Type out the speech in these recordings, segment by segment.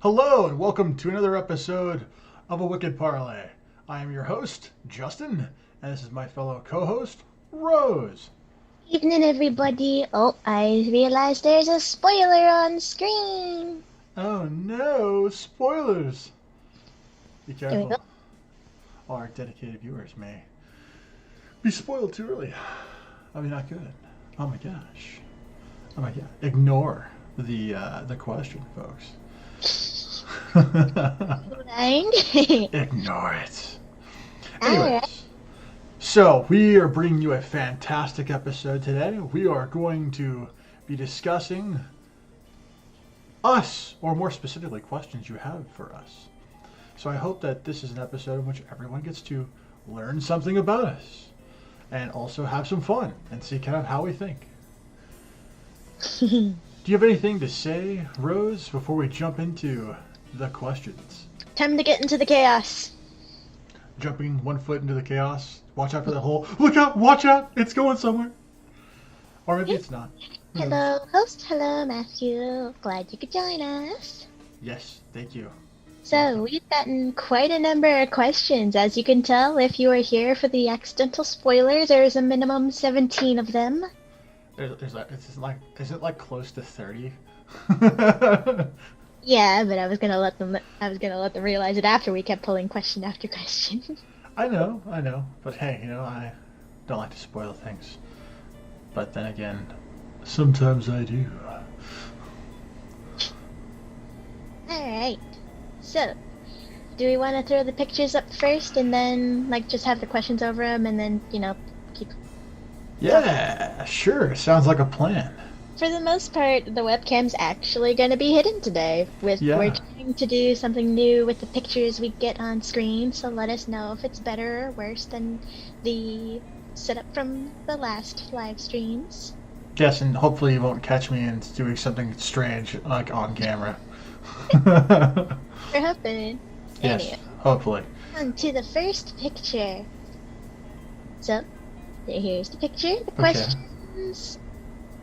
Hello and welcome to another episode of a Wicked Parley. I am your host, Justin, and this is my fellow co-host, Rose. Evening, everybody. Oh, I realized there's a spoiler on screen. Oh no, spoilers! Be There we careful. go. Our dedicated viewers may be spoiled too early. I mean, not good. Oh my gosh. Oh my god. Ignore the question, folks. Lying. Ignore it. Alright. Anyways, so we are bringing you a fantastic episode today. We are going to be discussing us, or more specifically, questions you have for us. So I hope that this is an episode in which everyone gets to learn something about us and also have some fun and see kind of how we think. Do you have anything to say, Rose, before we jump into the questions? Time to get into the chaos. Jumping one foot into the chaos. Watch out for that hole. Look out! Watch out! It's going somewhere. Or maybe it's not. Who knows? Hello, host. Hello, Matthew. Glad you could join us. Yes, thank you. So, we've gotten quite a number of questions. As you can tell, if you are here for the accidental spoilers, there's a minimum 17 of them. There's like, is it like close to 30? Yeah, but I was gonna let them realize it after we kept pulling question after question. I know. But hey, I don't like to spoil things. But then again, sometimes I do. Alright. So, do we want to throw the pictures up first and then, just have the questions over them and then, keep... Yeah, sure. Sounds like a plan. For the most part, the webcam's actually going to be hidden today. We're trying to do something new with the pictures we get on screen, so let us know if it's better or worse than the setup from the last live streams. Yes, and hopefully you won't catch me in doing something strange, like on camera. We're hoping. Yes, Anyway, hopefully. on to the first picture. So, here's the picture. The Okay. questions...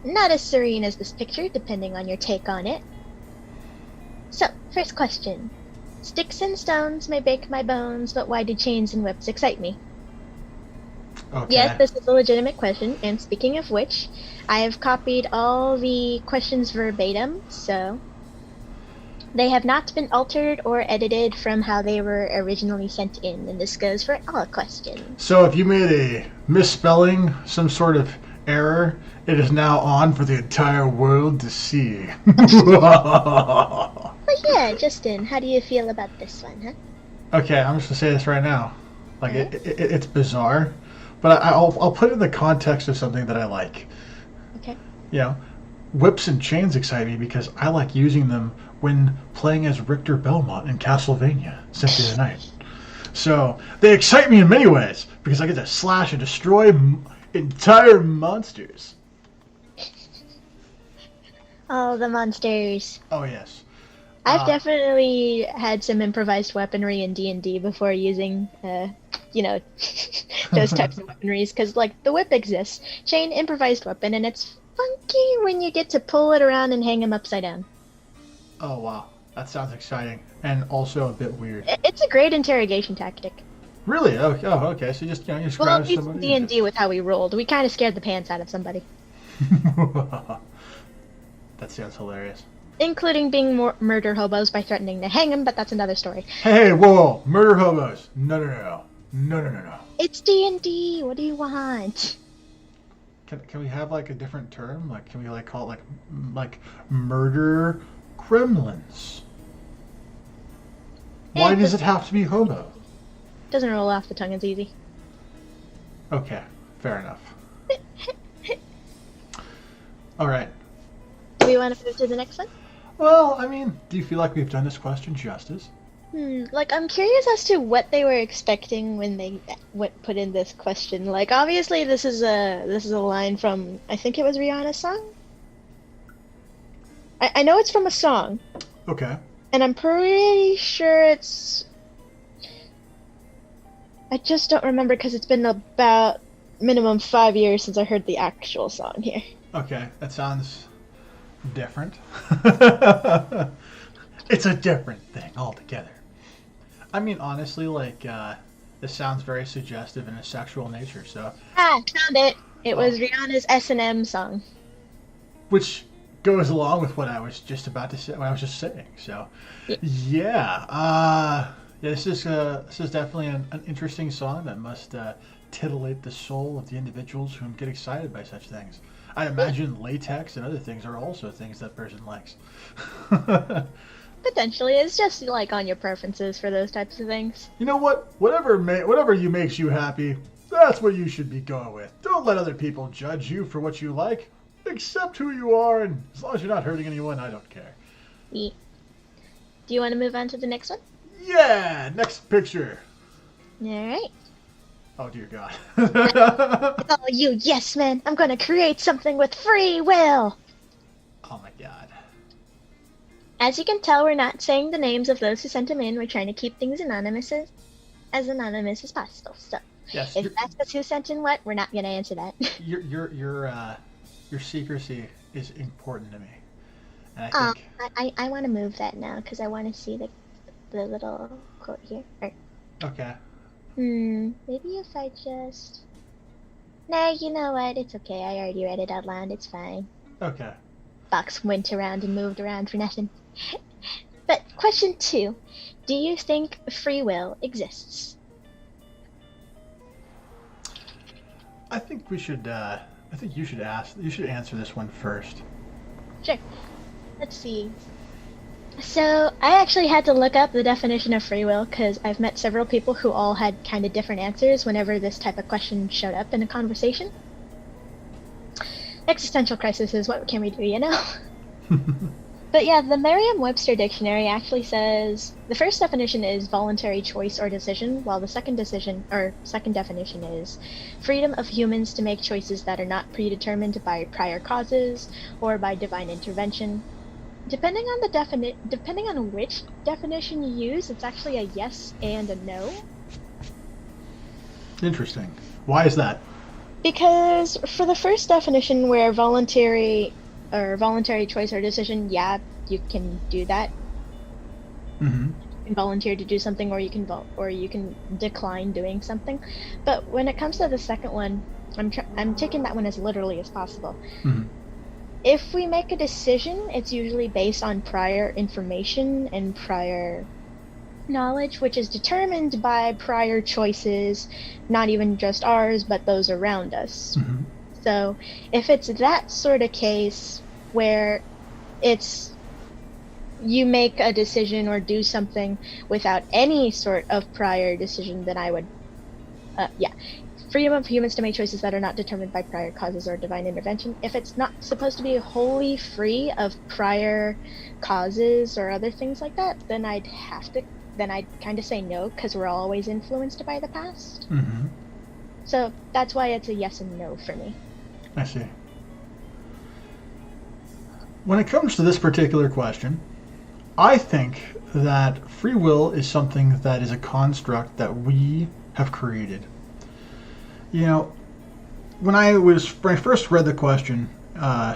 Not as serene as this picture, depending on your take on it. So, first question. Sticks and stones may break my bones, but why do chains and whips excite me? Okay. Yes, this is a legitimate question, and speaking of which, I have copied all the questions verbatim, so they have not been altered or edited from how they were originally sent in, and this goes for all questions. So if you made a misspelling, some sort of error, it is now on for the entire world to see. But yeah, Justin, how do you feel about this one, huh? Okay, I'm just gonna say this right now. Like it's bizarre, but I'll put it in the context of something that I like. Okay. Whips and chains excite me because I like using them when playing as Richter Belmont in Castlevania Symphony of the Night. So they excite me in many ways because I get to slash and destroy entire monsters. All the monsters. Oh yes. I've definitely had some improvised weaponry in D&D before using, those types of weaponries, because, the whip exists. Chain, improvised weapon, and it's funky when you get to pull it around and hang him upside down. Oh wow, that sounds exciting and also a bit weird. It's a great interrogation tactic. Really? Oh, okay. So you just Well, grab at least in somebody. D&D with how we rolled, we kind of scared the pants out of somebody. That sounds hilarious. Including being murder hobos by threatening to hang him, but that's another story. Hey, whoa, murder hobos! No. It's D&D, what do you want? Can we have a different term? Can we call it like murder gremlins? Why does it have to be hobo? Doesn't roll off the tongue as easy. Okay, fair enough. All right. Do we want to move to the next one? Well, I mean, do you feel like we've done this question justice? I'm curious as to what they were expecting when they put in this question. Obviously, this is a line from, I think it was Rihanna's song. I know it's from a song, Okay. and I'm pretty sure it's. I just don't remember because it's been about minimum 5 years since I heard the actual song here. Okay, that sounds different. It's a different thing altogether. I mean, honestly, like, this sounds very suggestive in a sexual nature, so... Found it! It was Rihanna's S&M song. Which goes along with what I was just about to say, what I was just saying, so... Yeah, this is definitely an interesting song that must titillate the soul of the individuals who get excited by such things. I imagine latex and other things are also things that person likes. Potentially, it's just like on your preferences for those types of things. You know what? Whatever you makes you happy, that's what you should be going with. Don't let other people judge you for what you like. Accept who you are, and as long as you're not hurting anyone, I don't care. Yeah. Do you want to move on to the next one? Yeah, next picture. All right. Oh dear God. Oh, you yes man! I'm gonna create something with free will. Oh my God. As you can tell, we're not saying the names of those who sent them in. We're trying to keep things anonymous as possible. So, yes, if that's us who sent in what, we're not gonna answer that. Your secrecy is important to me, and I think. I want to move that now because I want to see the little quote here. Okay. Maybe if I just... Nah, you know what? It's okay. I already read it out loud. It's fine. Okay. Box went around and moved around for nothing. But question 2. Do you think free will exists? I think we should, I think you should answer this one first. Sure. Let's see. So, I actually had to look up the definition of free will because I've met several people who all had kind of different answers whenever this type of question showed up in a conversation. Existential crisis is what can we do, you know? But yeah, the Merriam-Webster dictionary actually says the first definition is voluntary choice or decision, while the second definition is freedom of humans to make choices that are not predetermined by prior causes or by divine intervention. Depending on which definition you use, it's actually a yes and a no. Interesting. Why is that? Because for the first definition, where voluntary choice or decision, yeah, you can do that. Mm-hmm. You can volunteer to do something, or you can decline doing something. But when it comes to the second one, I'm taking that one as literally as possible. Mm-hmm. If we make a decision, it's usually based on prior information and prior knowledge, which is determined by prior choices, not even just ours, but those around us. Mm-hmm. So if it's that sort of case where it's you make a decision or do something without any sort of prior decision, then I would, freedom of humans to make choices that are not determined by prior causes or divine intervention. If it's not supposed to be wholly free of prior causes or other things like that, then I'd kind of say no, because we're always influenced by the past. Mm-hmm. So that's why it's a yes and no for me. I see. When it comes to this particular question, I think that free will is something that is a construct that we have created. You know, when I first read the question,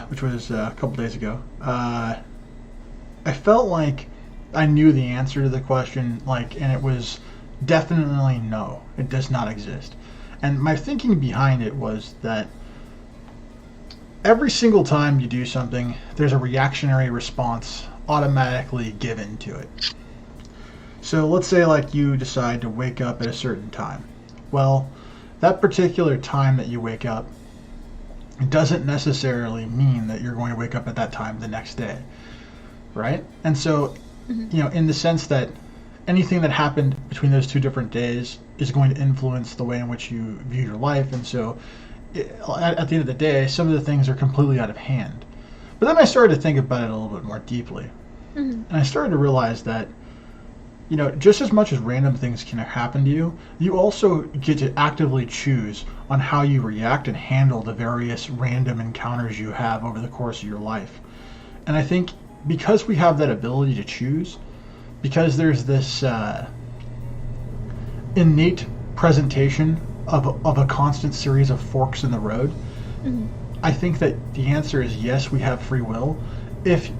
which was a couple days ago, I felt like I knew the answer to the question, and it was definitely no, it does not exist. And my thinking behind it was that every single time you do something, there's a reactionary response automatically given to it. So let's say you decide to wake up at a certain time. Well, that particular time that you wake up doesn't necessarily mean that you're going to wake up at that time the next day, right? And so, in the sense that anything that happened between those two different days is going to influence the way in which you view your life. And so at the end of the day, some of the things are completely out of hand. But then I started to think about it a little bit more deeply. Mm-hmm. And I started to realize that, just as much as random things can happen to you, you also get to actively choose on how you react and handle the various random encounters you have over the course of your life. And I think because we have that ability to choose, because there's this innate presentation of a constant series of forks in the road, mm-hmm. I think that the answer is yes, we have free will. If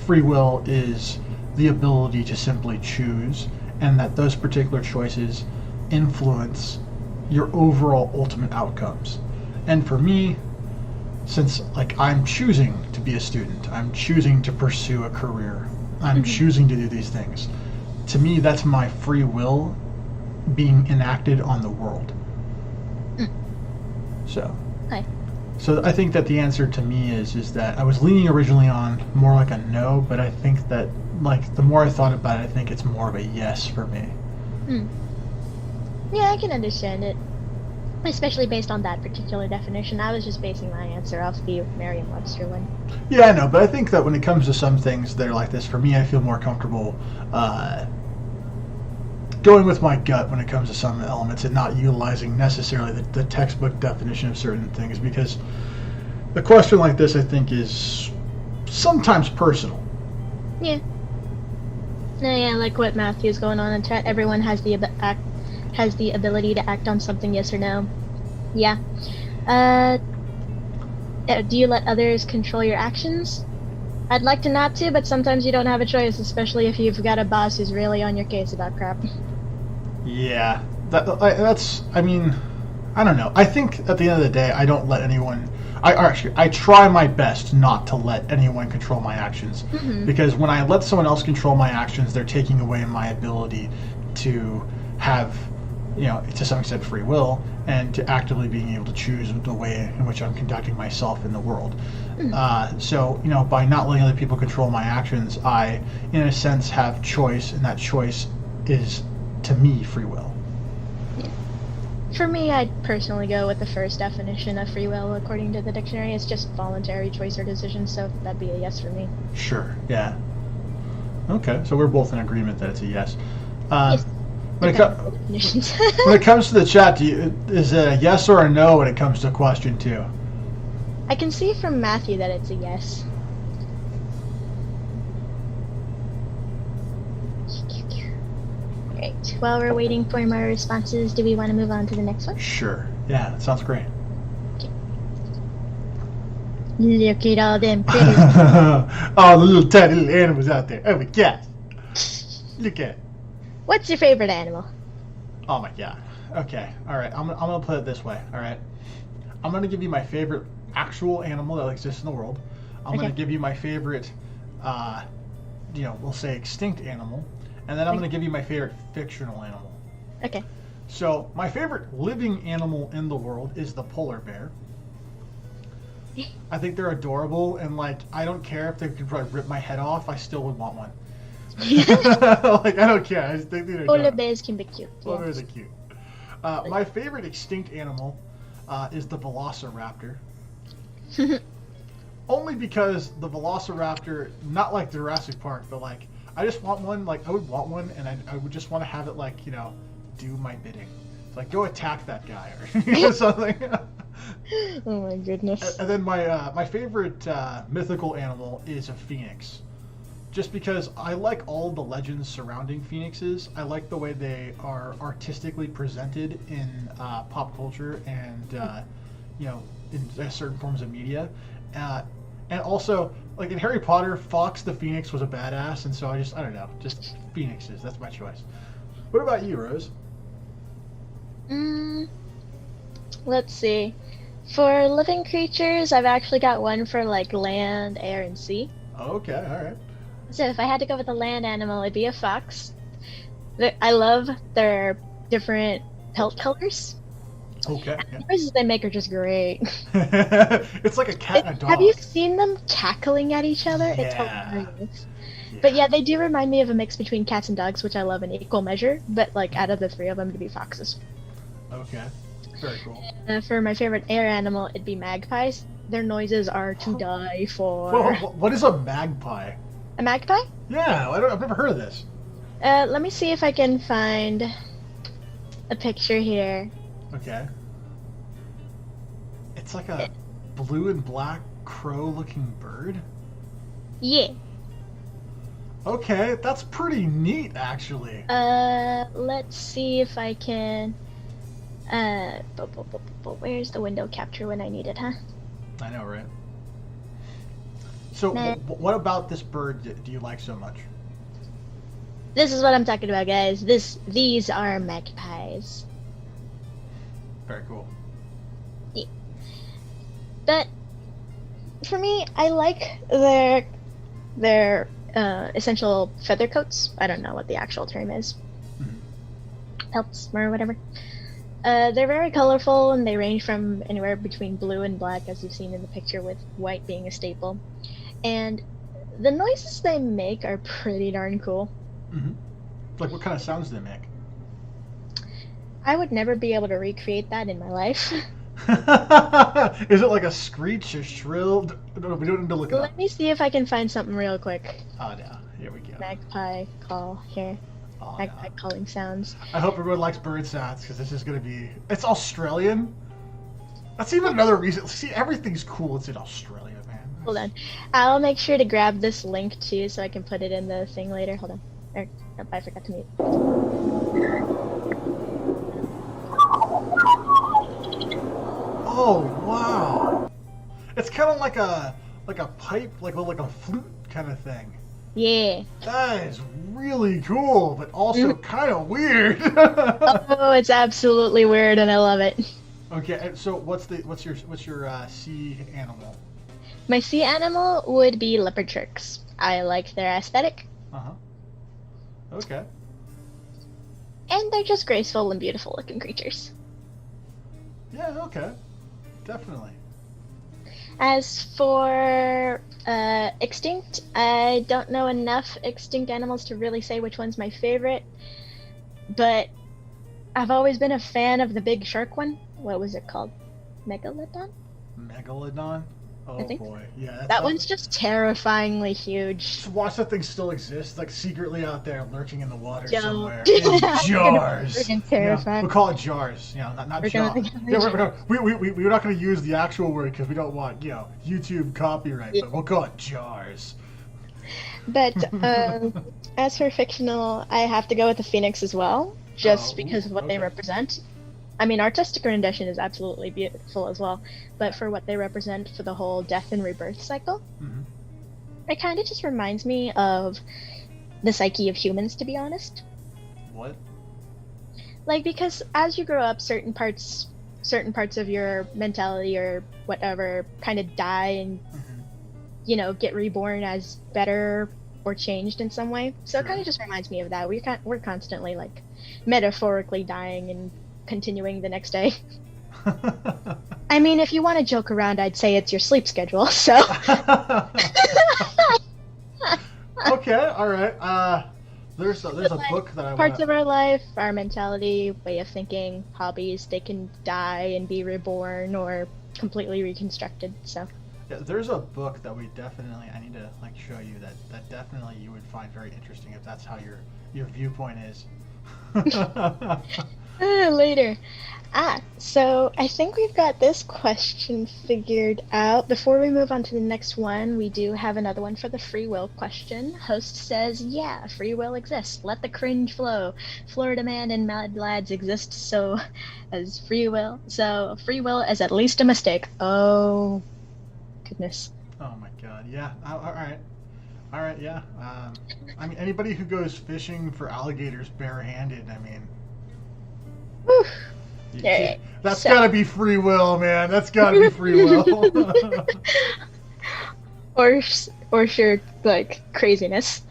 free will is the ability to simply choose, and that those particular choices influence your overall ultimate outcomes. And for me, since like I'm choosing to be a student, I'm choosing to pursue a career, I'm choosing to do these things. To me, that's my free will being enacted on the world. So, so I think that the answer to me is that I was leaning originally on more like a no, but I think that like the more I thought about it, I think it's more of a yes for me. Yeah, I can understand it. Especially based on that particular definition. I was just basing my answer off the Merriam-Webster one. Yeah, I know, but I think that when it comes to some things that are like this, for me, I feel more comfortable going with my gut when it comes to some elements and not utilizing necessarily the textbook definition of certain things, because a question like this, I think, is sometimes personal. Yeah. Yeah, like what Matthew's going on in chat. Everyone has the ability to act on something, yes or no. Yeah. Do you let others control your actions? I'd like to not to, but sometimes you don't have a choice, especially if you've got a boss who's really on your case about crap. Yeah. That's, I mean, I don't know. I think at the end of the day, I don't let anyone... I try my best not to let anyone control my actions. Because when I let someone else control my actions, they're taking away my ability to have, to some extent, free will, and to actively being able to choose the way in which I'm conducting myself in the world. So, by not letting other people control my actions, I, in a sense, have choice, and that choice is, to me, free will. For me, I'd personally go with the first definition of free will according to the dictionary. It's just voluntary choice or decision, so that'd be a yes for me. Sure, yeah. Okay, so we're both in agreement that it's a yes. Yes. When it comes to the chat, is it a yes or a no when it comes to question 2? I can see from Matthew that it's a yes. Great. While we're waiting for more responses, do we want to move on to the next one? Sure. Yeah, that sounds great. Okay. Look at all them critters. All the little tiny little animals out there. Oh my gosh. Look at it. What's your favorite animal? Oh my god. Okay. All right. I'm gonna put it this way. All right. I'm gonna give you my favorite actual animal that exists in the world. I'm gonna give you my favorite, we'll say extinct animal, and then I'm gonna give you my favorite fictional animal. Okay. So my favorite living animal in the world is the polar bear. I think they're adorable, and like I don't care if they could probably rip my head off. I still would want one. Like I don't care. I just think they're polar bears can be cute. Polar bears are cute. My favorite extinct animal is the velociraptor. Only because the velociraptor, not like Jurassic Park, but like I just want one. Like I would want one, and I would just want to have it like do my bidding. Like go attack that guy or something. Oh my goodness. And then my favorite mythical animal is a phoenix. Just because I like all the legends surrounding phoenixes. I like the way they are artistically presented in pop culture and in certain forms of media. And also, like in Harry Potter, Fox the Phoenix was a badass, and so I don't know, just phoenixes. That's my choice. What about you, Rose? Let's see. For living creatures, I've actually got one for like land, air, and sea. Okay, all right. So if I had to go with a land animal, it'd be a fox. I love their different pelt colors. Okay. The noises they make are just great. It's like a cat and a dog. Have you seen them cackling at each other? Yeah. It's hilarious. Yeah. But yeah, they do remind me of a mix between cats and dogs, which I love in equal measure. But like out of the three of them, to be foxes. Okay. Very cool. For my favorite air animal, it'd be magpies. Their noises are to die for. Well, what is a magpie? A magpie? Yeah, I've never heard of this. Let me see if I can find a picture here. Okay. It's like a blue and black crow-looking bird? Yeah. Okay, that's pretty neat, actually. Let's see if I can... where's the window capture when I need it, huh? I know, right? So, what about this bird do you like so much? This is what I'm talking about, guys. These are magpies. Very cool. Yeah. But for me, I like their essential feather coats. I don't know what the actual term is. Pelts or whatever. They're very colorful, and they range from anywhere between blue and black, as you've seen in the picture, with white being a staple. And the noises they make are pretty darn cool. Mm-hmm. Like, what kind of sounds do they make? I would never be able to recreate that in my life. Is it like a screech or shrill? No, we don't need to look it up. Let me see if I can find something real quick. Oh, no. Here we go. Magpie call here. Oh, Magpie no. calling sounds. I hope everyone likes bird sounds, because this is going to be... It's Australian? That's even another reason. See, everything's cool. It's in Australia, man. Hold on. I'll make sure to grab this link, too, so I can put it in the thing later. Hold on. Nope, I forgot to mute. Oh, wow. It's kind of like a pipe, like a flute kind of thing. Yeah. That is really cool, but also kind of weird. Oh, it's absolutely weird, and I love it. Okay, so what's your sea animal? My sea animal would be leopard sharks. I like their aesthetic. Uh-huh. Okay. And they're just graceful and beautiful looking creatures. Yeah, okay. Definitely. As for extinct, I don't know enough extinct animals to really say which one's my favorite. But I've always been a fan of the big shark one. What was it called? Megalodon? Megalodon? Oh, I think boy. Yeah, that one's just terrifyingly huge. Just watch that thing still exist, like secretly out there lurking in the water Joe. somewhere. In jars. Freaking terrifying. Yeah, we'll call it jars. You know, not jars. Yeah, we're not going to use the actual word because we don't want, YouTube copyright, but we'll call it jars. But as for fictional, I have to go with the phoenix as well, just because of what they represent. I mean, artistic rendition is absolutely beautiful as well, but for what they represent for the whole death and rebirth cycle, it kind of just reminds me of the psyche of humans, to be honest. What? Like, because as you grow up, certain parts of your mentality or whatever kind of die and, get reborn as better or changed in some way. So it kind of just reminds me of that. We're constantly, like, metaphorically dying and continuing the next day. I mean, if you want to joke around, I'd say it's your sleep schedule, so. Okay, all right. There's a book that I parts of our life, our mentality, way of thinking, hobbies, they can die and be reborn or completely reconstructed, so. Yeah, there's a book that I need to show you that definitely you would find very interesting if that's how your viewpoint is. Later. So I think we've got this question figured out. Before we move on to the next one, we do have another one for the free will question. Host says, yeah, free will exists. Let the cringe flow. Florida man and Mad Lads exist so free will is at least a mistake. Oh, goodness. Oh my god, yeah. All right, yeah. I mean, anybody who goes fishing for alligators barehanded, I mean... Whew. That's gotta be free will, man. That's gotta be free will. or sheer, craziness.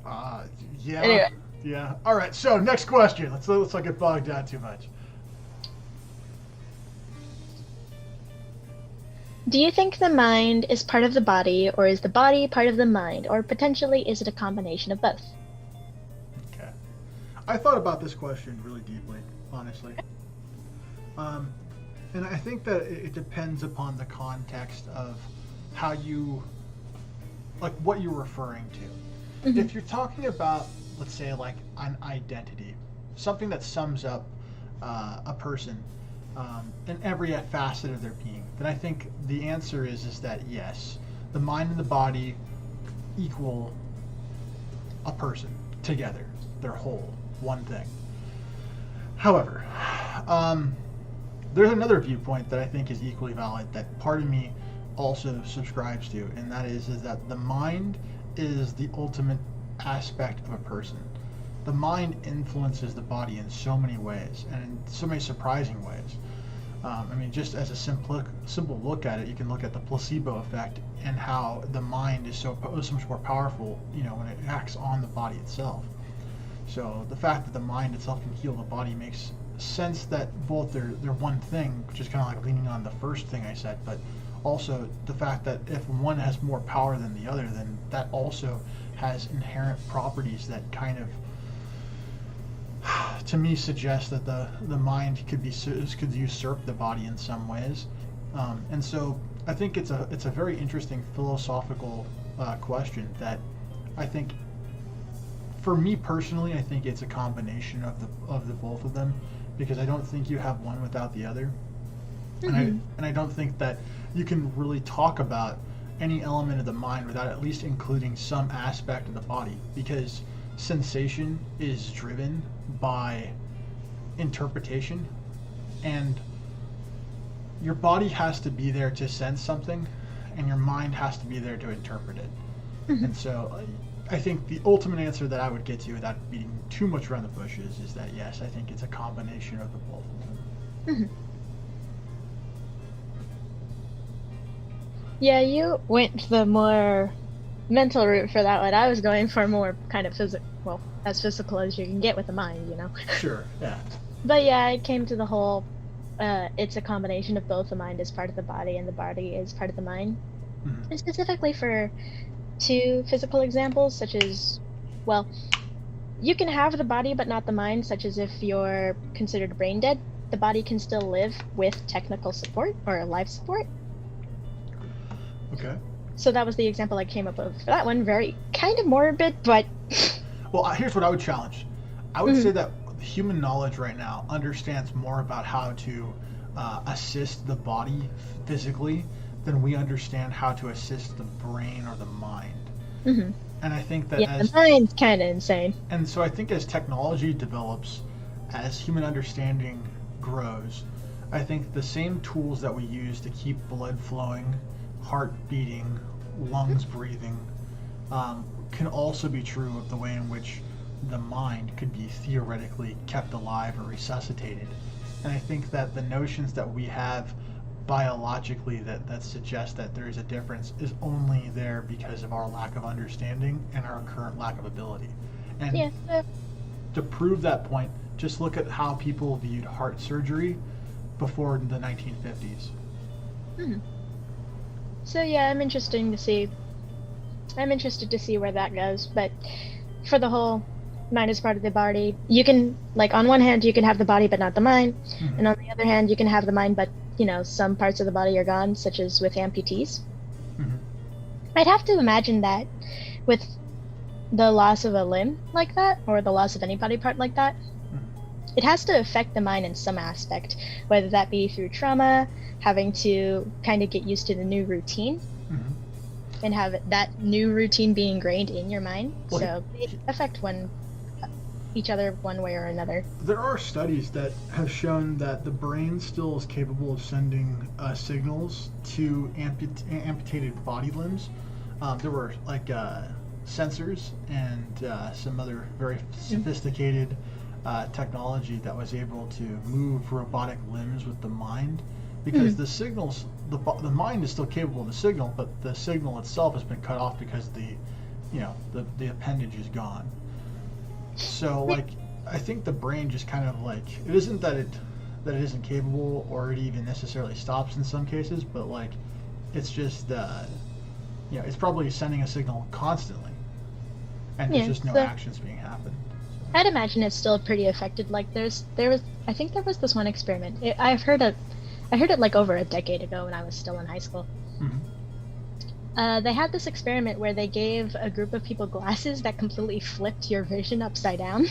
Yeah. Anyway. Yeah. All right. So next question. Let's not get bogged down too much. Do you think the mind is part of the body, or is the body part of the mind, or potentially is it a combination of both? Okay. I thought about this question really deeply, honestly. And I think that it depends upon the context of how you, what you're referring to. If you're talking about, let's say, an identity, something that sums up a person in every facet of their being, then I think the answer is that yes, the mind and the body equal a person together. They're whole, one thing. However, there's another viewpoint that I think is equally valid that part of me also subscribes to, and that is that the mind is the ultimate aspect of a person. the mind influences the body in so many ways, and in so many surprising ways. I mean, just as a simple look at it, you can look at the placebo effect and how the mind is so much more powerful, when it acts on the body itself. So the fact that the mind itself can heal the body makes sense that both they're one thing, which is kind of like leaning on the first thing I said, but also the fact that if one has more power than the other, then that also has inherent properties that kind of, to me, suggest that the mind could usurp the body in some ways. And so I think it's a very interesting philosophical question that I think, for me personally, I think it's a combination of the both of them, because I don't think you have one without the other. And I don't think that you can really talk about any element of the mind without at least including some aspect of the body, because sensation is driven by interpretation, and your body has to be there to sense something, and your mind has to be there to interpret it. And so I think the ultimate answer that I would get to without beating too much around the bushes is that yes, I think it's a combination of the both of them. Yeah, you went the more mental route for that one. I was going for more kind of as physical as you can get with the mind, Sure, yeah. But yeah, I came to the whole, it's a combination of both. The mind is part of the body and the body is part of the mind. And specifically for two physical examples, such as, you can have the body but not the mind, such as if you're considered brain dead, the body can still live with technical support or life support. Okay. So that was the example I came up with for that one. Very kind of morbid, but... Well, here's what I would challenge. I would say that human knowledge right now understands more about how to assist the body physically than we understand how to assist the brain or the mind. And I think that the mind's kind of insane. And so I think as technology develops, as human understanding grows, I think the same tools that we use to keep blood flowing, heart beating, lungs breathing, can also be true of the way in which the mind could be theoretically kept alive or resuscitated. And I think that the notions that we have biologically that suggest that there is a difference is only there because of our lack of understanding and our current lack of ability. And to prove that point, just look at how people viewed heart surgery before the 1950s. So yeah, I'm interested to see where that goes. But for the whole mind is part of the body, you can, on one hand you can have the body but not the mind, and on the other hand you can have the mind but some parts of the body are gone, such as with amputees. I'd have to imagine that with the loss of a limb like that, or the loss of any body part like that, it has to affect the mind in some aspect, whether that be through trauma, having to kind of get used to the new routine, and have that new routine be ingrained in your mind. So they affect each other one way or another. There are studies that have shown that the brain still is capable of sending signals to amputated body limbs. There were sensors and some other very sophisticated technology that was able to move robotic limbs with the mind, because the signals, the mind is still capable of the signal, but the signal itself has been cut off because the appendage is gone. So I think the brain just kind of it isn't that it isn't capable, or it even necessarily stops in some cases, but it's just it's probably sending a signal constantly, and there's just no actions being happened. I'd imagine it's still pretty affected. I think there was this one experiment. I heard it over a decade ago when I was still in high school. They had this experiment where they gave a group of people glasses that completely flipped your vision upside down.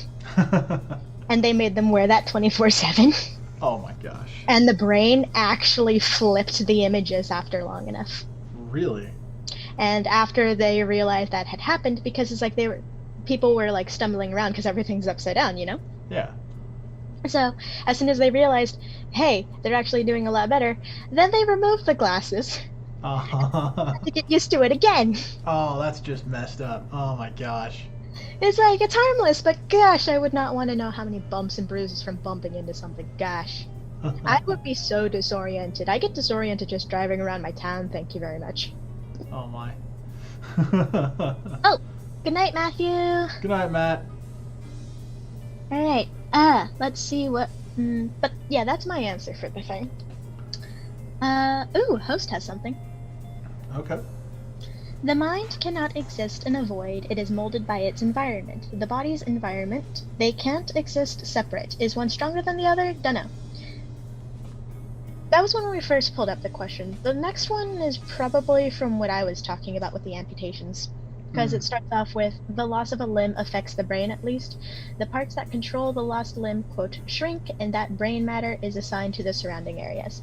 And they made them wear that 24/7. Oh my gosh. And the brain actually flipped the images after long enough. Really? And after they realized that had happened, because it's people were stumbling around because everything's upside down, Yeah. So as soon as they realized, hey, they're actually doing a lot better, then they removed the glasses. To get used to it again. Oh, that's just messed up. Oh my gosh. It's like, it's harmless, but gosh, I would not want to know how many bumps and bruises from bumping into something. Gosh. I would be so disoriented. I get disoriented just driving around my town, thank you very much. Oh my. Oh, good night, Matthew. Good night, Matt. Alright, let's see what... but yeah, that's my answer for the thing. Ooh, host has something. Okay. The mind cannot exist in a void, it is molded by its environment. The body's environment, they can't exist separate. Is one stronger than the other? Dunno. That was when we first pulled up the question. The next one is probably from what I was talking about with the amputations. Because it starts off with, the loss of a limb affects the brain at least. The parts that control the lost limb, quote, shrink, and that brain matter is assigned to the surrounding areas.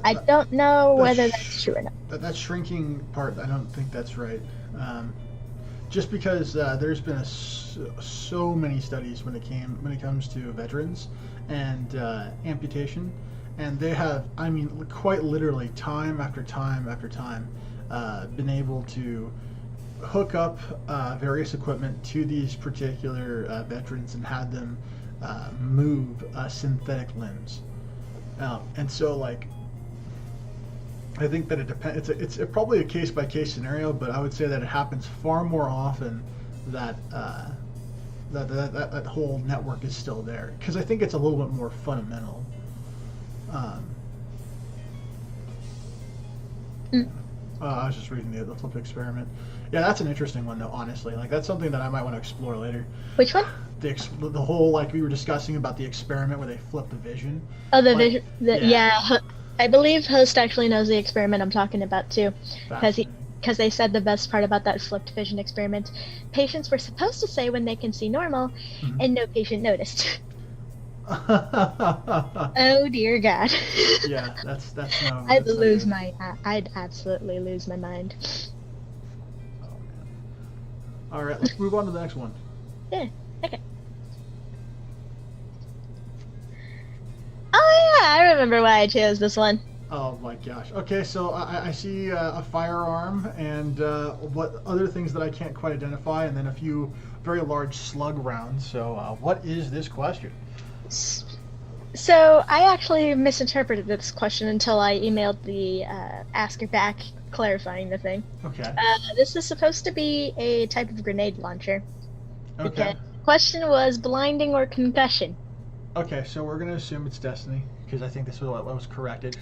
I don't know whether that's true or not. That shrinking part, I don't think that's right. Just because there's been so many studies when it comes to veterans and amputation, and they have, I mean, quite literally, time after time after time, been able to hook up various equipment to these particular veterans and had them move synthetic limbs. And so, like, I think that it depends. It's probably a case by case scenario, but I would say that it happens far more often that that whole network is still there, because I think it's a little bit more fundamental. I was just reading the flip experiment. Yeah, that's an interesting one, though. Honestly, like, that's something that I might want to explore later. Which one? The whole, like, we were discussing about the experiment where they flip the vision. Oh, the vision. Yeah. I believe host actually knows the experiment I'm talking about too, because they said the best part about that flipped vision experiment. Patients were supposed to say when they can see normal, and no patient noticed. Oh dear God. Yeah, that's no. I'd absolutely lose my mind. Oh, man. All right, let's move on to the next one. Yeah. Okay. Oh yeah, I remember why I chose this one. Oh my gosh. Okay, so I see a firearm and what other things that I can't quite identify, and then a few very large slug rounds. So what is this question? So I actually misinterpreted this question until I emailed the asker back clarifying the thing. Okay. This is supposed to be a type of grenade launcher. Okay. Because the question was blinding or concussion. Okay, so we're gonna assume it's Destiny, because I think this was what was corrected.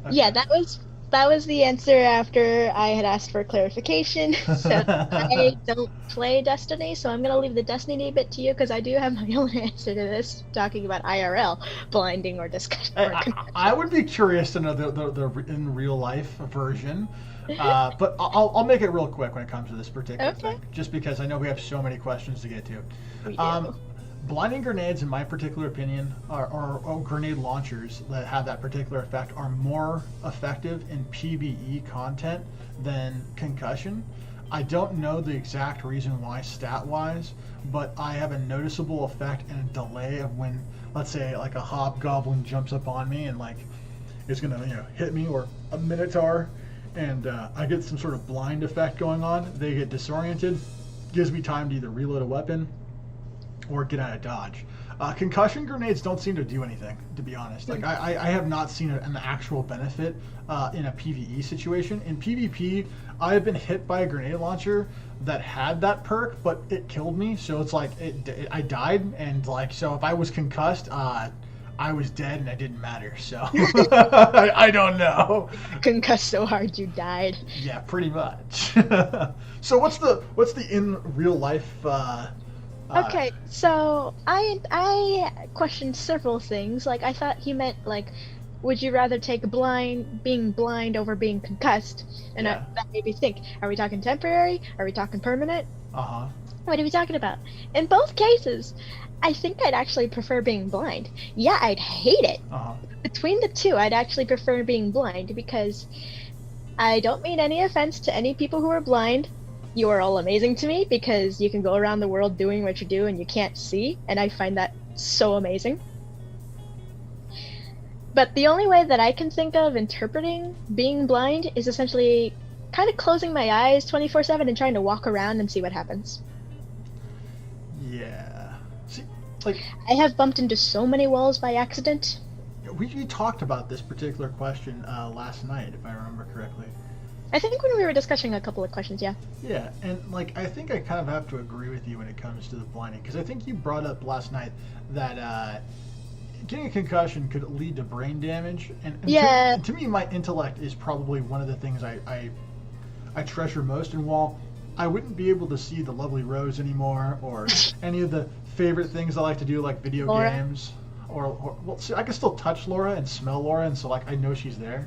Okay. Yeah, that was the answer after I had asked for clarification. So I don't play Destiny, so I'm gonna leave the Destiny bit to you, because I do have my own answer to this, talking about IRL blinding or concussion. I would be curious to know the in real life version, but I'll make it real quick when it comes to this particular thing, just because I know we have so many questions to get to. We do. Blinding grenades, in my particular opinion, or grenade launchers that have that particular effect, are more effective in PvE content than concussion. I don't know the exact reason why stat-wise, but I have a noticeable effect and a delay of when, let's say, like a hobgoblin jumps up on me and like it's gonna hit me, or a minotaur, and I get some sort of blind effect going on. They get disoriented, gives me time to either reload a weapon or get out of dodge. Concussion grenades don't seem to do anything, to be honest. Like, I have not seen an actual benefit in a PvE situation. In PvP, I have been hit by a grenade launcher that had that perk, but it killed me. So it's like I died, and like, so if I was concussed, I was dead, and it didn't matter. So I don't know. Concussed so hard you died. Yeah, pretty much. So what's the in real life? Okay, so I questioned several things. Like, I thought he meant, like, would you rather take being blind over being concussed? And that made me think, are we talking temporary? Are we talking permanent? Uh-huh. What are we talking about? In both cases, I think I'd actually prefer being blind. Yeah, I'd hate it. Uh-huh. Between the two, I'd actually prefer being blind, because I don't mean any offense to any people who are blind. You are all amazing to me, because you can go around the world doing what you do and you can't see, and I find that so amazing. But the only way that I can think of interpreting being blind is essentially kind of closing my eyes 24/7 and trying to walk around and see what happens. Yeah. See, like, I have bumped into so many walls by accident. we talked about this particular question last night, if I remember correctly. I think when we were discussing a couple of questions, yeah. Yeah, and like I think I kind of have to agree with you when it comes to the blinding, because I think you brought up last night that getting a concussion could lead to brain damage, and Yeah. to me, my intellect is probably one of the things I treasure most. And while I wouldn't be able to see the lovely Rose anymore, or any of the favorite things I like to do, like video Laura. games, or well, see, I can still touch Laura and smell Laura, and so like I know she's there.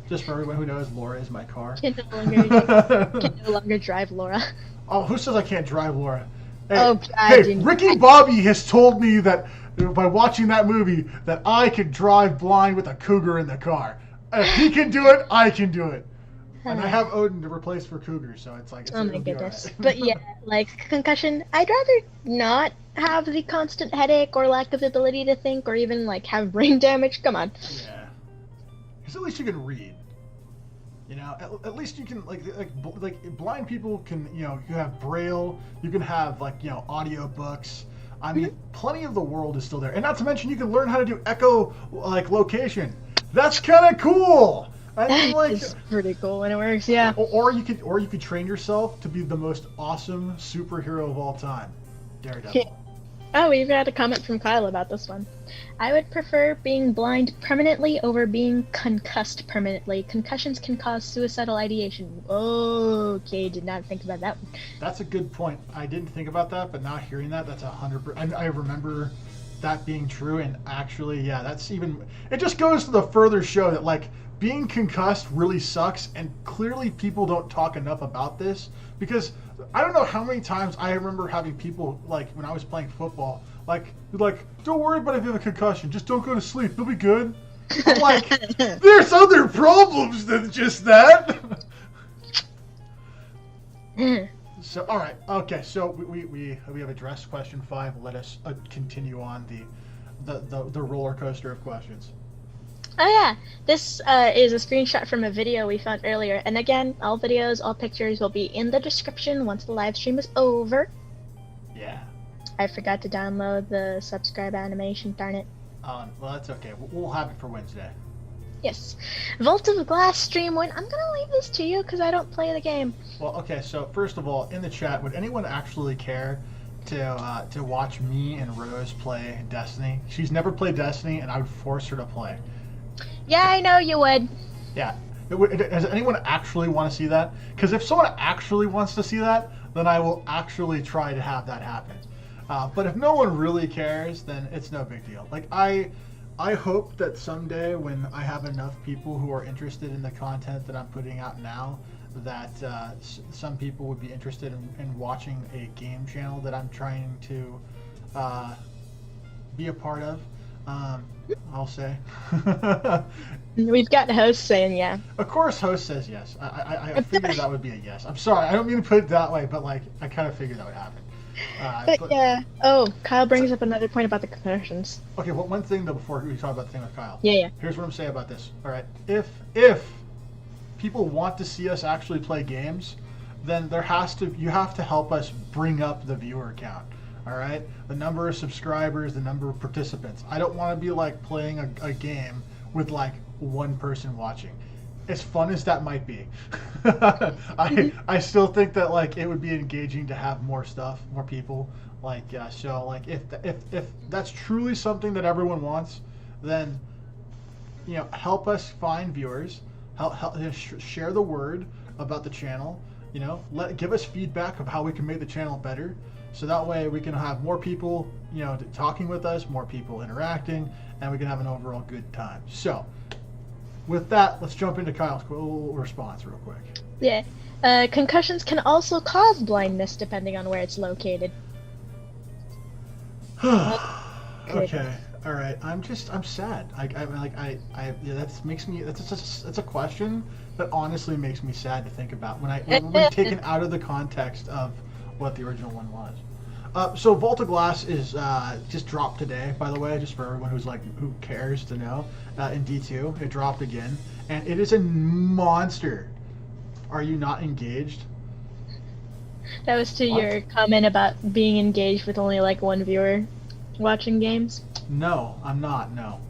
Just for everyone who knows, Laura is my car. Can no longer drive Laura. Oh, who says I can't drive Laura? Hey, Oh, God, hey, Ricky Bobby has told me that by watching that movie that I can drive blind with a cougar in the car. If he can do it, I can do it. And I have Odin to replace for cougar, so it's like... Oh my it'll be goodness. alright. But yeah, like concussion, I'd rather not have the constant headache or lack of ability to think or even like have brain damage. Come on. Yeah. Because at least you can read. You know, at least you can like blind people can, you know, you have Braille, you can have like, you know, audio books. I mean, plenty of the world is still there, and not to mention you can learn how to do echo like location. That's kind of cool. I mean, like, It's pretty cool when it works. Yeah. or you could train yourself to be the most awesome superhero of all time, Daredevil. Yeah. Oh, we've got a comment from Kyle about this one. I would prefer being blind permanently over being concussed permanently. Concussions can cause suicidal ideation. Okay, did not think about that one. That's a good point. I didn't think about that, but now hearing that, that's 100%. I remember that being true, and actually, yeah, that's even. It just goes to the further show that like being concussed really sucks, and clearly people don't talk enough about this, because I don't know how many times I remember having people like when I was playing football, like don't worry about if you have a concussion, just don't go to sleep, you'll be good. I'm like, there's other problems than just that. So, all right, okay. So we have addressed question 5. Let us continue on the roller coaster of questions. Oh yeah, this is a screenshot from a video we found earlier. And again, all videos, all pictures will be in the description once the live stream is over. Yeah. I forgot to download the subscribe animation, darn it. Well, that's okay. We'll have it for Wednesday. Yes. Vault of Glass stream win. I'm gonna leave this to you because I don't play the game. Well, okay. So first of all, in the chat, would anyone actually care to watch me and Rose play Destiny? She's never played Destiny, and I would force her to play. Yeah, I know you would. Yeah. Does anyone actually want to see that? Because if someone actually wants to see that, then I will actually try to have that happen. But if no one really cares, then it's no big deal. Like I hope that someday when I have enough people who are interested in the content that I'm putting out now, that some people would be interested in watching a game channel that I'm trying to be a part of. I'll say. We've got hosts saying yeah. Of course, host says yes. I figured that would be a yes. I'm sorry, I don't mean to put it that way, but like I kind of figured that would happen. But yeah. Oh, Kyle brings up another point about the concussions. Okay, well, one thing though before we talk about the thing with Kyle. Yeah. Here's what I'm saying about this. All right, if people want to see us actually play games, then you have to help us bring up the viewer count. All right, the number of subscribers, the number of participants. I don't want to be like playing a game with like one person watching. As fun as that might be, I still think that like it would be engaging to have more stuff, more people. Like so, like if that's truly something that everyone wants, then you know, help us find viewers. Help share the word about the channel. You know, give us feedback of how we can make the channel better. So that way we can have more people, you know, talking with us, more people interacting, and we can have an overall good time. So, with that, let's jump into Kyle's response real quick. Yeah. Concussions can also cause blindness depending on where it's located. Okay. All right. I'm sad. That's a question that honestly makes me sad to think about when taken out of the context of what the original one was. So Vault of Glass is just dropped today, by the way, just for everyone who cares to know. In D2, it dropped again, and it is a monster. Are you not engaged? That was to What? your comment about being engaged with only like one viewer watching games. No, I'm not. No.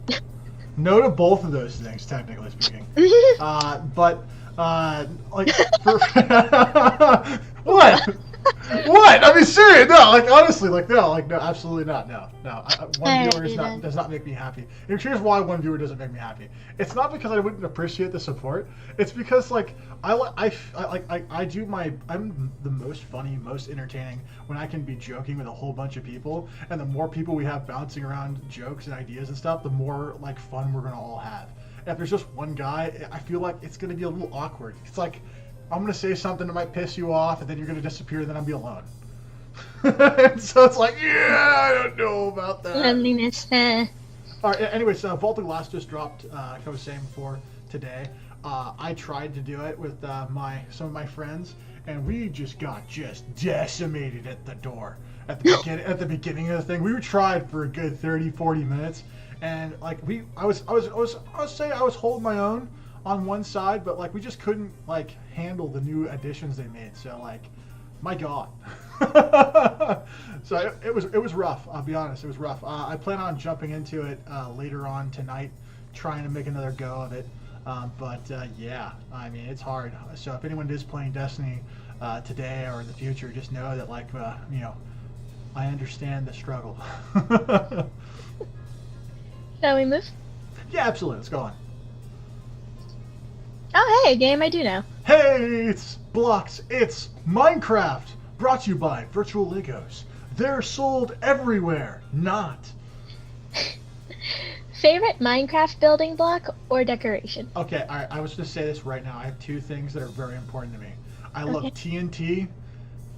No to both of those things, technically speaking. Like, for what? What? I mean, serious? No, like honestly, like no, absolutely not. No. One viewer does not make me happy. And here's why one viewer doesn't make me happy. It's not because I wouldn't appreciate the support. It's because like I'm the most funny, most entertaining when I can be joking with a whole bunch of people, and the more people we have bouncing around jokes and ideas and stuff, the more like fun we're gonna all have. And if there's just one guy, I feel like it's gonna be a little awkward. It's like I'm gonna say something that might piss you off, and then you're gonna disappear, and then I'll be alone. And so it's like, yeah, I don't know about that. Loneliness. All right. Anyways, Vault of Glass just dropped. Like I was saying before today, I tried to do it with some of my friends, and we just got decimated at the door at the beginning of the thing. We tried for a good 30-40 minutes, and like I was holding my own on one side, but like we just couldn't like handle the new additions they made. So like, my God. So it was rough. I'll be honest, it was rough. I plan on jumping into it later on tonight, trying to make another go of it. Yeah, I mean it's hard. So if anyone is playing Destiny today or in the future, just know that like I understand the struggle. Shall we move? Yeah, absolutely. Let's go on. Oh, hey, a game I do know. Hey, it's Blocks. It's Minecraft. Brought to you by Virtual Legos. They're sold everywhere. Not. Favorite Minecraft building block or decoration? Okay, all right. I was going to say this right now. I have two things that are very important to me. I love TNT,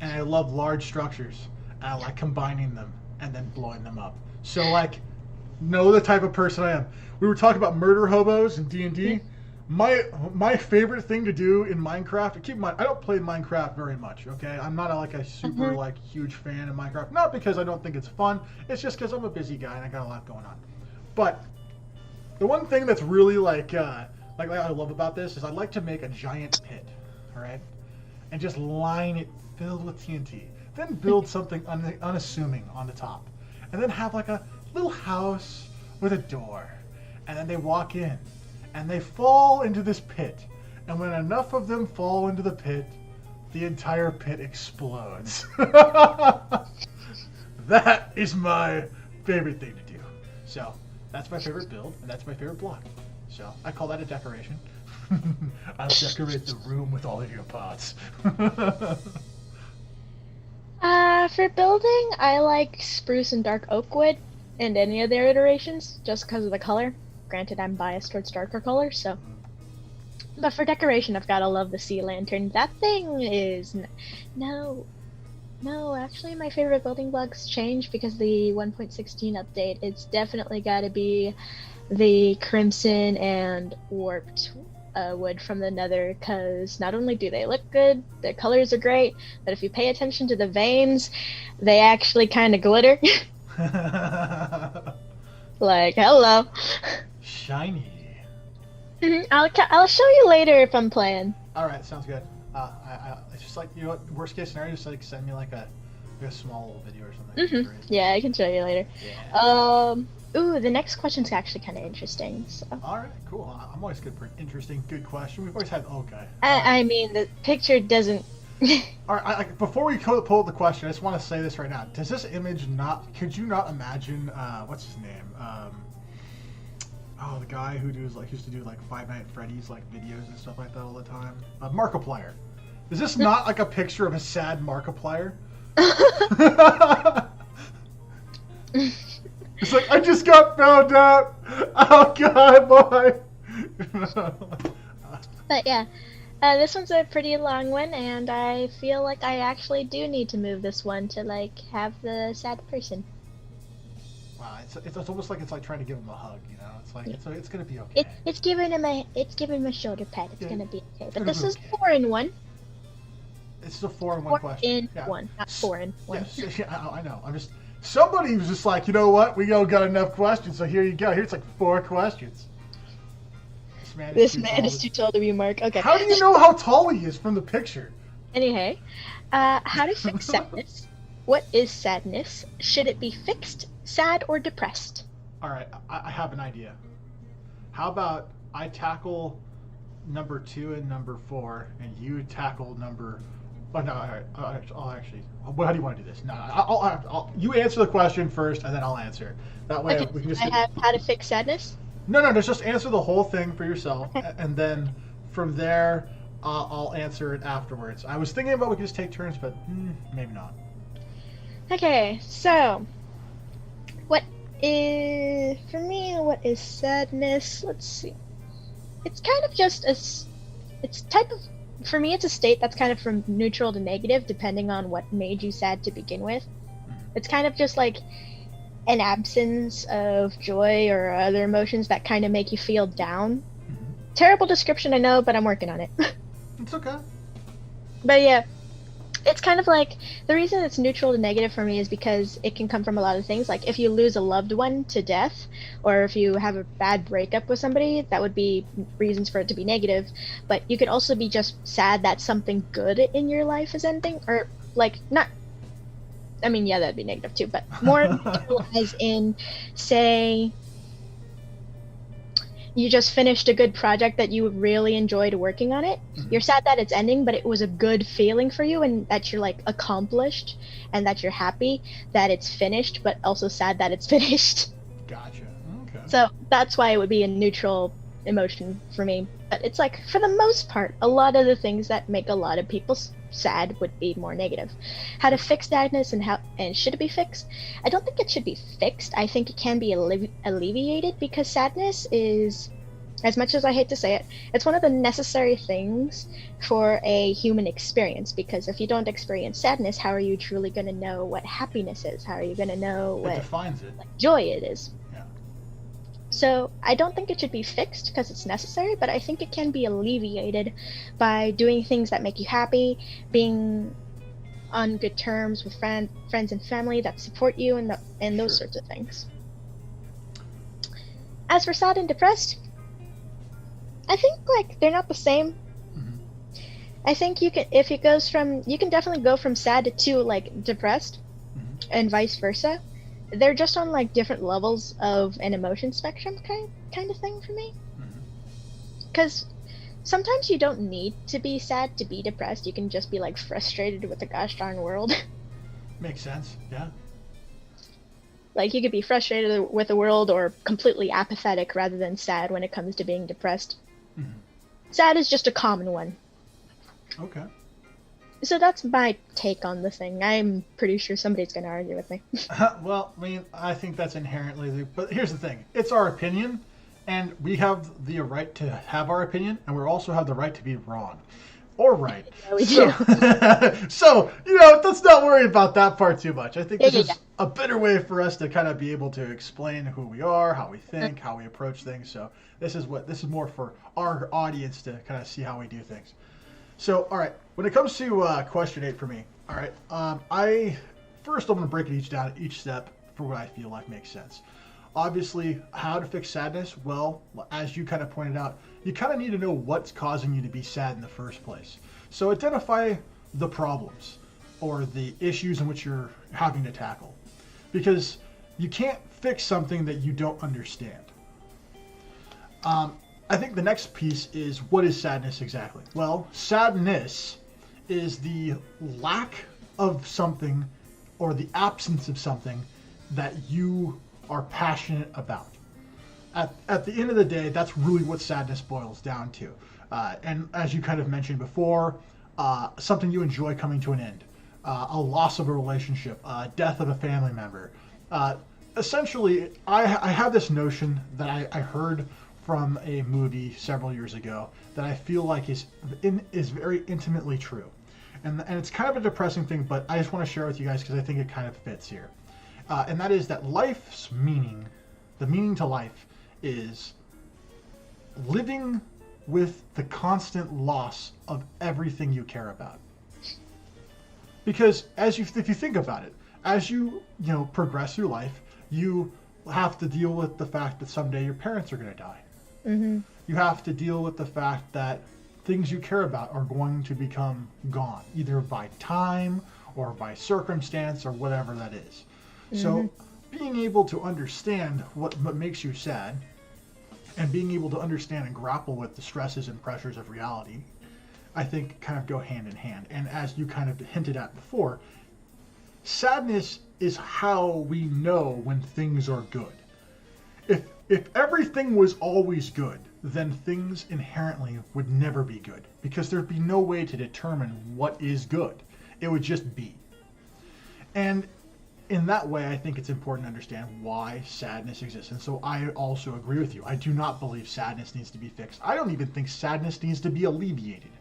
and I love large structures. And I like combining them and then blowing them up. So, like, know the type of person I am. We were talking about murder hobos and D&D. My favorite thing to do in Minecraft, keep in mind, I don't play Minecraft very much, okay? I'm not a super huge fan of Minecraft. Not because I don't think it's fun, it's just because I'm a busy guy and I got a lot going on. But the one thing that's really like I love about this is I like to make a giant pit, all right? And just line it filled with TNT. Then build something unassuming on the top. And then have like a little house with a door. And then they walk in. And they fall into this pit. And when enough of them fall into the pit, the entire pit explodes. That is my favorite thing to do. So, that's my favorite build, and that's my favorite block. So, I call that a decoration. I'll decorate the room with all of your pots. For building, I like spruce and dark oak wood and any of their iterations, just because of the color. Granted, I'm biased towards darker colors, so. But for decoration, I've gotta love the sea lantern. That thing is no. Actually, my favorite building blocks changed because the 1.16 update. It's definitely gotta be the crimson and warped wood from the Nether, because not only do they look good, the colors are great, but if you pay attention to the veins, they actually kind of glitter. Like, hello. Shiny. I'll show you later if I'm playing. All right, sounds good. It's just like, you know what, worst case scenario, just like send me like a small little video or something. Yeah, I can show you later. Yeah. Ooh, the next question's actually kind of interesting. So. All right, cool. I'm always good for an interesting, good question. We've always had okay. I mean, the picture doesn't. All right, before we pull up the question, I just want to say this right now. Does this image not? Could you not imagine? What's his name? The guy who used to do like Five Nights at Freddy's like videos and stuff like that all the time. Markiplier. Is this not like a picture of a sad Markiplier? It's like, I just got found out. Oh God, boy. But yeah, this one's a pretty long one, and I feel like I actually do need to move this one to like have the sad person. Wow, it's almost like it's like trying to give him a hug, you know? It's like it's gonna be okay. It's giving him a shoulder pat. It's gonna be okay. But this is 4-in-1. It's a 4-in-1 question. 4-in-1, not 4-in-1. Yes, yeah, I know. I'm just. Somebody was just like, you know what? We got enough questions, so here you go. Here's like 4 questions. This man is too tall to be Mark. Okay. How do you know how tall he is from the picture? Anyway, how to fix sadness? What is sadness? Should it be fixed, sad, or depressed? All right, I have an idea. How about I tackle number 2 and number 4, and you tackle number... Oh, no, all right. I'll actually... How do you want to do this? No, you answer the question first, and then I'll answer. That way we can just... I have how to fix sadness? No, just answer the whole thing for yourself, and then from there, I'll answer it afterwards. I was thinking about we could just take turns, but maybe not. Okay, so... what is sadness? Let's see. It's kind of just for me, it's a state that's kind of from neutral to negative, depending on what made you sad to begin with. It's kind of just like an absence of joy or other emotions that kind of make you feel down. Terrible description, I know, but I'm working on it. It's okay. But yeah, it's kind of like, the reason it's neutral to negative for me is because it can come from a lot of things. Like if you lose a loved one to death, or if you have a bad breakup with somebody, that would be reasons for it to be negative. But you could also be just sad that something good in your life is ending, or like not. I mean, yeah, that'd be negative too, but more as in, say, you just finished a good project that you really enjoyed working on it. You're sad that it's ending, but it was a good feeling for you, and that you're like accomplished, and that you're happy that it's finished, but also sad that it's finished. Gotcha. Okay. So that's why it would be a neutral emotion for me. But it's like, for the most part, a lot of the things that make a lot of people sad would be more negative. How to fix sadness and should it be fixed? I don't think it should be fixed. I think it can be alleviated, because sadness is, as much as I hate to say it, it's one of the necessary things for a human experience, because if you don't experience sadness, how are you truly going to know what happiness is? How are you going to know what defines it? Like, joy it is? Yeah. So I don't think it should be fixed because it's necessary, but I think it can be alleviated by doing things that make you happy, being on good terms with friends and family that support you, and those sorts of things. As for sad and depressed, I think like they're not the same. I think you can definitely go from sad to like depressed, and vice versa. They're just on like different levels of an emotion spectrum kind of thing for me. Because sometimes you don't need to be sad to be depressed. You can just be like frustrated with the gosh darn world. Makes sense, yeah. Like you could be frustrated with the world or completely apathetic rather than sad when it comes to being depressed. Sad is just a common one. Okay. So that's my take on the thing. I'm pretty sure somebody's going to argue with me. Well, I mean, I think that's inherently... But here's the thing. It's our opinion, and we have the right to have our opinion, and we also have the right to be wrong. Or right. Yeah, we do. So, let's not worry about that part too much. I think this is a better way for us to kind of be able to explain who we are, how we think, how we approach things. So this is more for our audience to kind of see how we do things. So, all right, when it comes to question 8 for me, all right, I'm going to break it down each step for what I feel like makes sense. Obviously, how to fix sadness? Well, as you kind of pointed out, you kind of need to know what's causing you to be sad in the first place. So identify the problems or the issues in which you're having to tackle, because you can't fix something that you don't understand. I think the next piece is, what is sadness exactly? Well, sadness is the lack of something or the absence of something that you are passionate about. At the end of the day, that's really what sadness boils down to. And as you kind of mentioned before, something you enjoy coming to an end, a loss of a relationship, death of a family member. Essentially, I have this notion that I heard from a movie several years ago that I feel like is very intimately true. And it's kind of a depressing thing, but I just want to share it with you guys because I think it kind of fits here. And that is that life's meaning, the meaning to life, is living with the constant loss of everything you care about. Because if you think about it, as you progress through life, you have to deal with the fact that someday your parents are going to die. you have to deal with the fact that things you care about are going to become gone, either by time or by circumstance or whatever that is. So being able to understand what makes you sad and being able to understand and grapple with the stresses and pressures of reality, I think kind of go hand in hand. And as you kind of hinted at before, sadness is how we know when things are good. If everything was always good, then things inherently would never be good, because there'd be no way to determine what is good. It would just be. And in that way, I think it's important to understand why sadness exists. And so I also agree with you. I do not believe sadness needs to be fixed. I don't even think sadness needs to be alleviated.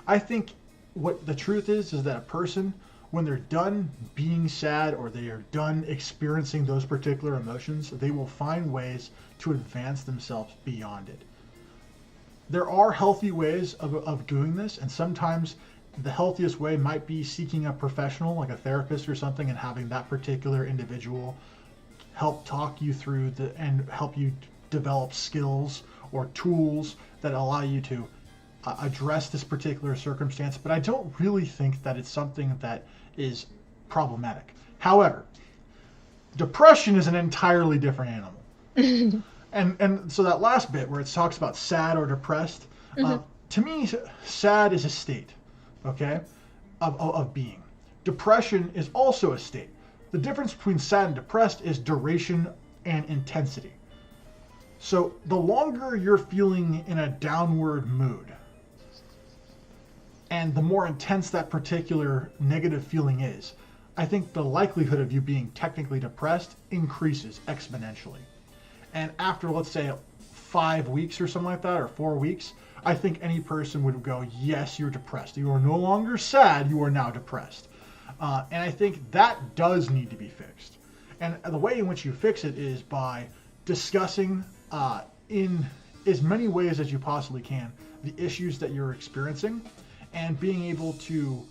I think what the truth is that a person, when they're done being sad or they are done experiencing those particular emotions, they will find ways to advance themselves beyond it. There are healthy ways of doing this, and sometimes the healthiest way might be seeking a professional, like a therapist or something, and having that particular individual help talk you through and help you develop skills or tools that allow you to address this particular circumstance. But I don't really think that it's something that is problematic. However, depression is an entirely different animal. And so that last bit where it talks about sad or depressed, to me, sad is a state, okay, of being. Depression is also a state. The difference between sad and depressed is duration and intensity. So the longer you're feeling in a downward mood, and the more intense that particular negative feeling is, I think the likelihood of you being technically depressed increases exponentially. And after, let's say, 5 weeks or something like that, or 4 weeks, I think any person would go, yes, you're depressed. You are no longer sad, you are now depressed. And I think that does need to be fixed. And the way in which you fix it is by discussing in as many ways as you possibly can the issues that you're experiencing, and being able to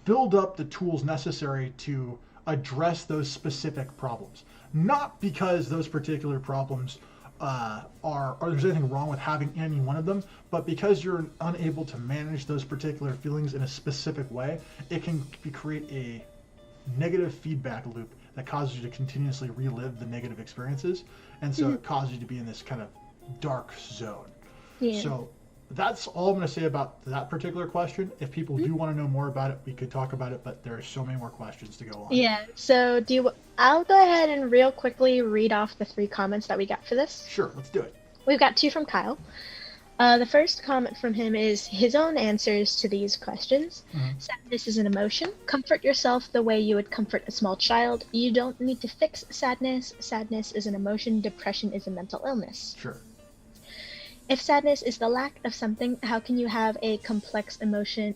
build up the tools necessary to address those specific problems. Not because those particular problems or there's anything wrong with having any one of them, but because you're unable to manage those particular feelings in a specific way, it can create a negative feedback loop that causes you to continuously relive the negative experiences, and so it causes you to be in this kind of dark zone. Yeah. So that's all I'm going to say about that particular question. If people do want to know more about it, we could talk about it, but there are so many more questions to go on. Yeah, so I'll go ahead and real quickly read off the 3 comments that we got for this. Sure, let's do it. We've got 2 from Kyle. The first comment from him is his own answers to these questions. Sadness is an emotion. Comfort yourself the way you would comfort a small child. You don't need to fix sadness. Sadness is an emotion. Depression is a mental illness. Sure. If sadness is the lack of something, how can you have a complex emotion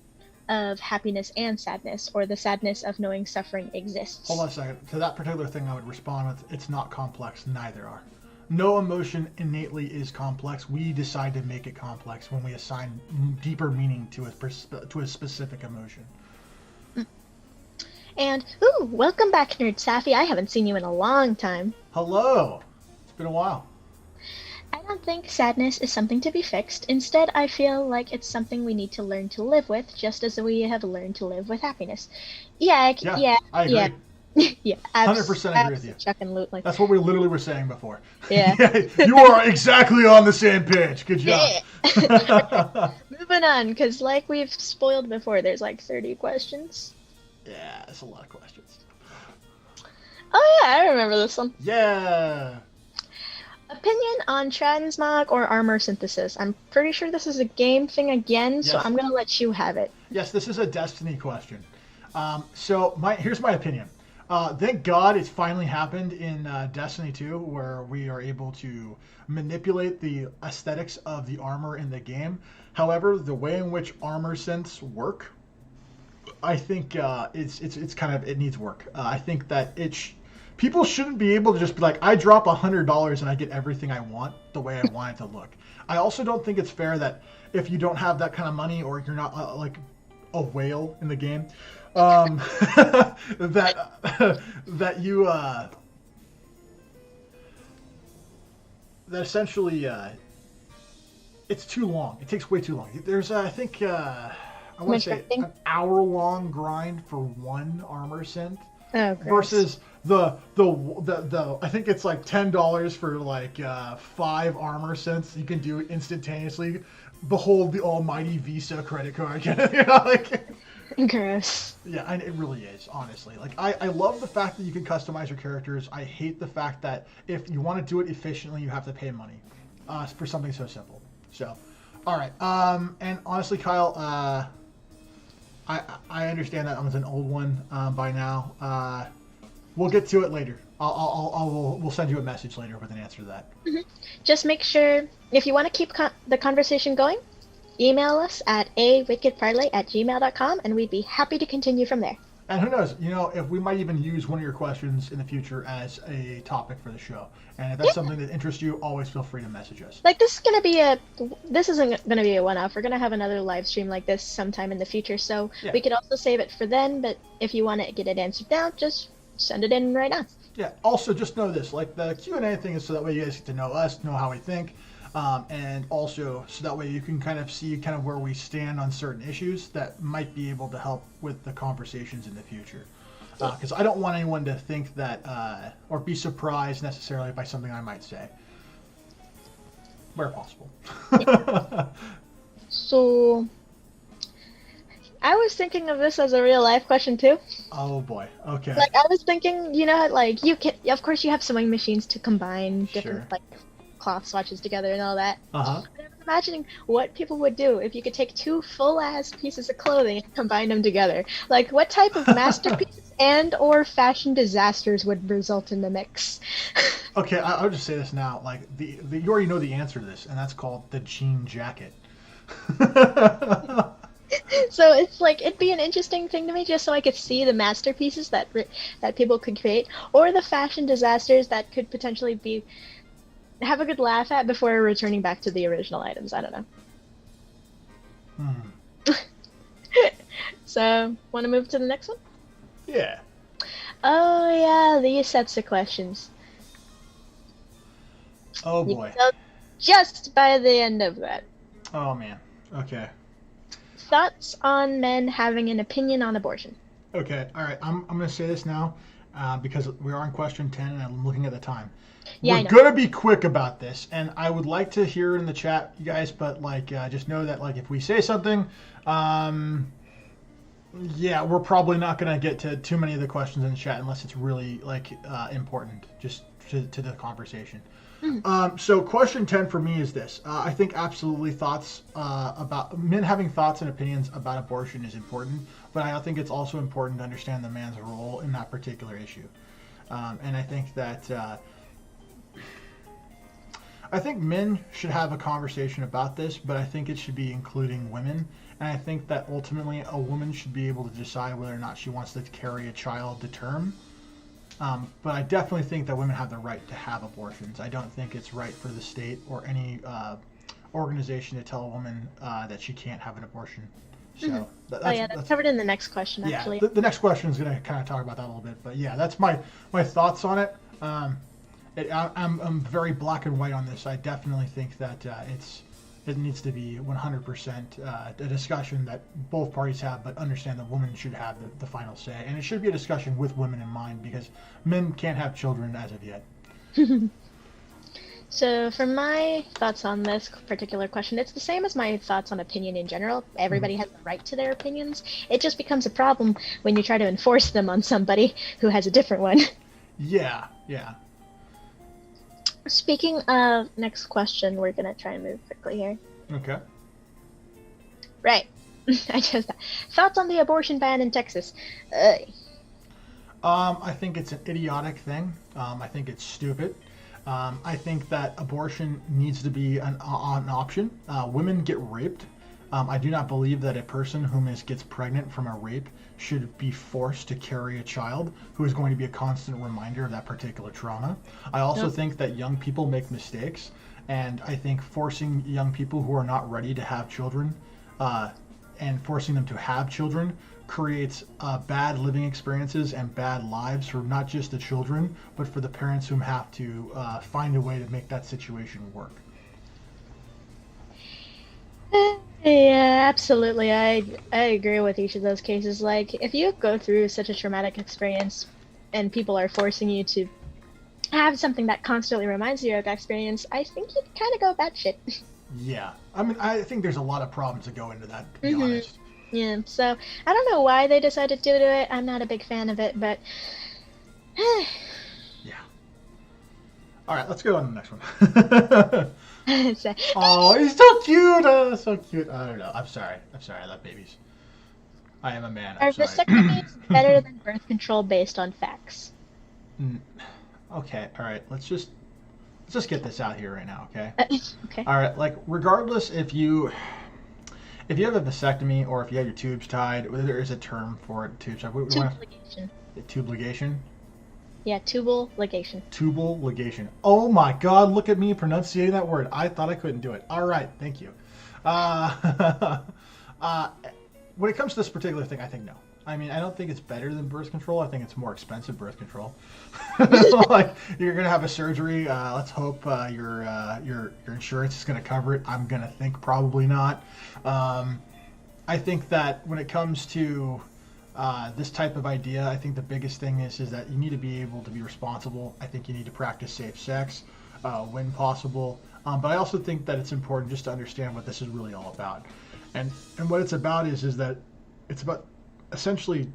of happiness and sadness, or the sadness of knowing suffering exists? Hold on a second. To that particular thing, I would respond with, it's not complex. Neither are. No emotion innately is complex. We decide to make it complex when we assign deeper meaning to a specific emotion. And, welcome back, Nerd Safi. I haven't seen you in a long time. Hello. It's been a while. I don't think sadness is something to be fixed. Instead, I feel like it's something we need to learn to live with, just as we have learned to live with happiness. I agree. Yeah, 100% agree with you. Absolutely. That's what we literally were saying before. Yeah. You are exactly on the same page. Good job. Yeah. Moving on, because like we've spoiled before, there's like 30 questions. Yeah, that's a lot of questions. Oh yeah, I remember this one. Yeah. Opinion on transmog or armor synthesis. I'm pretty sure this is a game thing again, so I'm going to let you have it. Yes, this is a Destiny question. Here's my opinion. Thank God it's finally happened in Destiny 2, where we are able to manipulate the aesthetics of the armor in the game. However, the way in which armor synths work, I think it's kind of, it needs work. I think that people shouldn't be able to just be like, I drop $100 and I get everything I want the way I want it to look. I also don't think it's fair that if you don't have that kind of money, or you're not like a whale in the game, that essentially it's too long. It takes way too long. There's I think I want to say crafting? an hour-long grind for one armor synth. Oh, gross. Versus the I think it's like $10 for like 5 armor synths. You can do it instantaneously. Behold the almighty Visa credit card. You know, like. Gross. Yeah, and it really is, honestly. Like, I love the fact that you can customize your characters. I hate the fact that if you want to do it efficiently, you have to pay money for something so simple. So, all right. And honestly, Kyle, I understand that was an old one by now. We'll get to it later. We'll send you a message later with an answer to that. Mm-hmm. Just make sure, if you want to keep the conversation going, email us at awickedparley@gmail.com, and we'd be happy to continue from there. And who knows, if we might even use one of your questions in the future as a topic for the show. And if that's something that interests you, always feel free to message us. Like, this isn't gonna be a one-off. We're gonna have another live stream like this sometime in the future, so we could also save it for then, but if you want to get it answered now, just send it in right now. Yeah, also just know this, like the Q&A thing is so that way you guys get to know us, know how we think. And also, so that way you can kind of see kind of where we stand on certain issues that might be able to help with the conversations in the future. Because I don't want anyone to think that, or be surprised necessarily by something I might say. Where possible. So, I was thinking of this as a real life question too. Oh boy, okay. Like, I was thinking, like, you can, of course you have sewing machines to combine different, like, cloth swatches together and all that. Uh-huh. But I was imagining what people would do if you could take 2 full-ass pieces of clothing and combine them together. Like, what type of masterpieces and or fashion disasters would result in the mix? Okay, I'll just say this now. Like, you already know the answer to this, and that's called the jean jacket. So it's like, it'd be an interesting thing to me just so I could see the masterpieces that people could create, or the fashion disasters that could potentially have a good laugh at before returning back to the original items. I don't know. So, want to move to the next one? Yeah. Oh yeah, these sets of questions. Oh boy. So just by the end of that. Oh man. Okay. Thoughts on men having an opinion on abortion? Okay. All right. I'm going to say this now because we are on question 10 and I'm looking at the time. Yeah, We're going to be quick about this, and I would like to hear it in the chat, you guys, but like just know that like if we say something, yeah, we're probably not going to get to too many of the questions in the chat unless it's really like important just to the conversation. So question 10 for me is this. I think absolutely thoughts about men having thoughts and opinions about abortion is important, but I think it's also important to understand the man's role in that particular issue. And I think that I think men should have a conversation about this, but I think it should be including women. And I think that ultimately a woman should be able to decide whether or not she wants to carry a child to term. But I definitely think that women have the right to have abortions. I don't think it's right for the state or any organization to tell a woman that she can't have an abortion. So that's covered in the next question, actually. Yeah, the next question is going to kind of talk about that a little bit. But yeah, that's my thoughts on it. I'm very black and white on this. I definitely think that it needs to be 100% a discussion that both parties have, but understand that women should have the final say. And it should be a discussion with women in mind because men can't have children as of yet. So for my thoughts on this particular question, it's the same as my thoughts on opinion in general. Everybody has the right to their opinions. It just becomes a problem when you try to enforce them on somebody who has a different one. Yeah. Speaking of next question, we're going to try and move quickly here. Okay. Right. Thoughts on the abortion ban in Texas? I think it's an idiotic thing. I think it's stupid. I think that abortion needs to be an option. Women get raped. I do not believe that a person who gets pregnant from a rape should be forced to carry a child who is going to be a constant reminder of that particular trauma. I also think that young people make mistakes, and I think forcing young people who are not ready to have children and forcing them to have children creates bad living experiences and bad lives for not just the children, but for the parents who have to find a way to make that situation work. Yeah, absolutely. I agree with each of those cases. Like, if you go through such a traumatic experience and people are forcing you to have something that constantly reminds you of that experience, I think you'd kind of go batshit. Yeah. I mean, I think there's a lot of problems that go into that, to be hmm honest. Yeah, so I don't know why they decided to do it. I'm not a big fan of it, but Yeah. All right, let's go on to the next one. so, Oh, he's so cute. So cute. I don't know. I'm sorry. I'm sorry. I love babies. I am a man. I'm are sorry. vasectomies better than birth control based on facts? Mm, okay. All right. Let's just get this out here right now. Okay. Okay. All right. Like, regardless if you have a vasectomy or if you have your tubes tied, there is a term for it. Tubes. We Tubal want ligation. tube ligation. Yeah, tubal ligation. Tubal ligation. Oh my God! Look at me pronunciating that word. I thought I couldn't do it. All right. Thank you. Uh, uh, when it comes to this particular thing, I think no. I mean, I don't think it's better than birth control. I think it's more expensive birth control. Like, you're gonna have a surgery. Let's hope your insurance is gonna cover it. I'm gonna think probably not. I think that when it comes to this type of idea, I think the biggest thing is that you need to be able to be responsible. I think you need to practice safe sex when possible. But I also think that it's important just to understand what this is really all about. And what it's about is that it's about essentially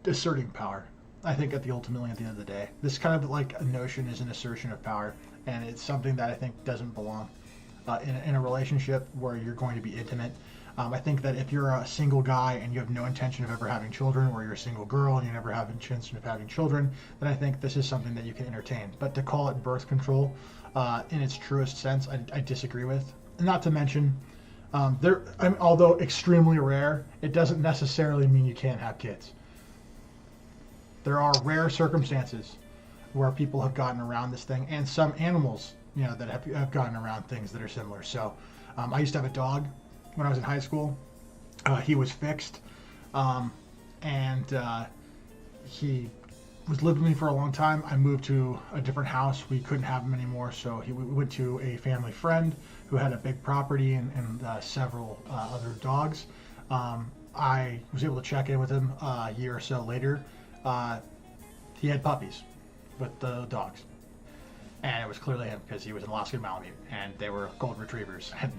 asserting power. I think ultimately at the end of the day, this kind of like a notion is an assertion of power, and it's something that I think doesn't belong in a relationship where you're going to be intimate. I think that if you're a single guy and you have no intention of ever having children, or you're a single girl and you never have intention of having children, then I think this is something that you can entertain. But to call it birth control in its truest sense, I disagree with. Not to mention, although extremely rare, it doesn't necessarily mean you can't have kids. There are rare circumstances where people have gotten around this thing, and some animals, that have gotten around things that are similar. So, I used to have a dog when I was in high school. He was fixed, and he lived with me for a long time. I moved to a different house. We couldn't have him anymore, so we went to a family friend who had a big property and several other dogs. I was able to check in with him a year or so later. He had puppies with the dogs. And it was clearly him because he was an Alaskan Malamute, and they were golden retrievers. And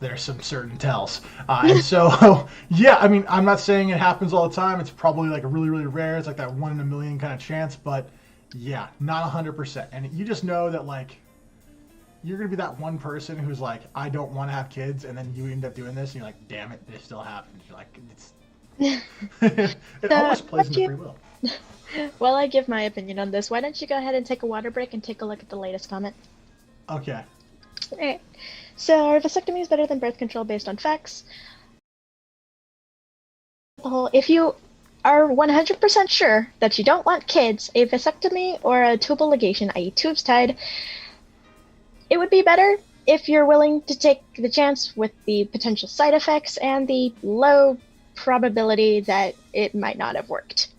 there's some certain tells. And so, yeah, I mean, I'm not saying it happens all the time. It's probably like a really, really rare. It's like that 1 in a million kind of chance. But yeah, not 100%. And you just know that, like, you're going to be that one person who's like, I don't want to have kids. And then you end up doing this, and you're like, damn it, this still happens. You're like, it always plays into free will. Well, I give my opinion on this. Why don't you go ahead and take a water break and take a look at the latest comment? Okay. Alright. So, are vasectomies better than birth control based on facts? If you are 100% sure that you don't want kids, a vasectomy or a tubal ligation, i.e. tubes tied, it would be better if you're willing to take the chance with the potential side effects and the low probability that it might not have worked.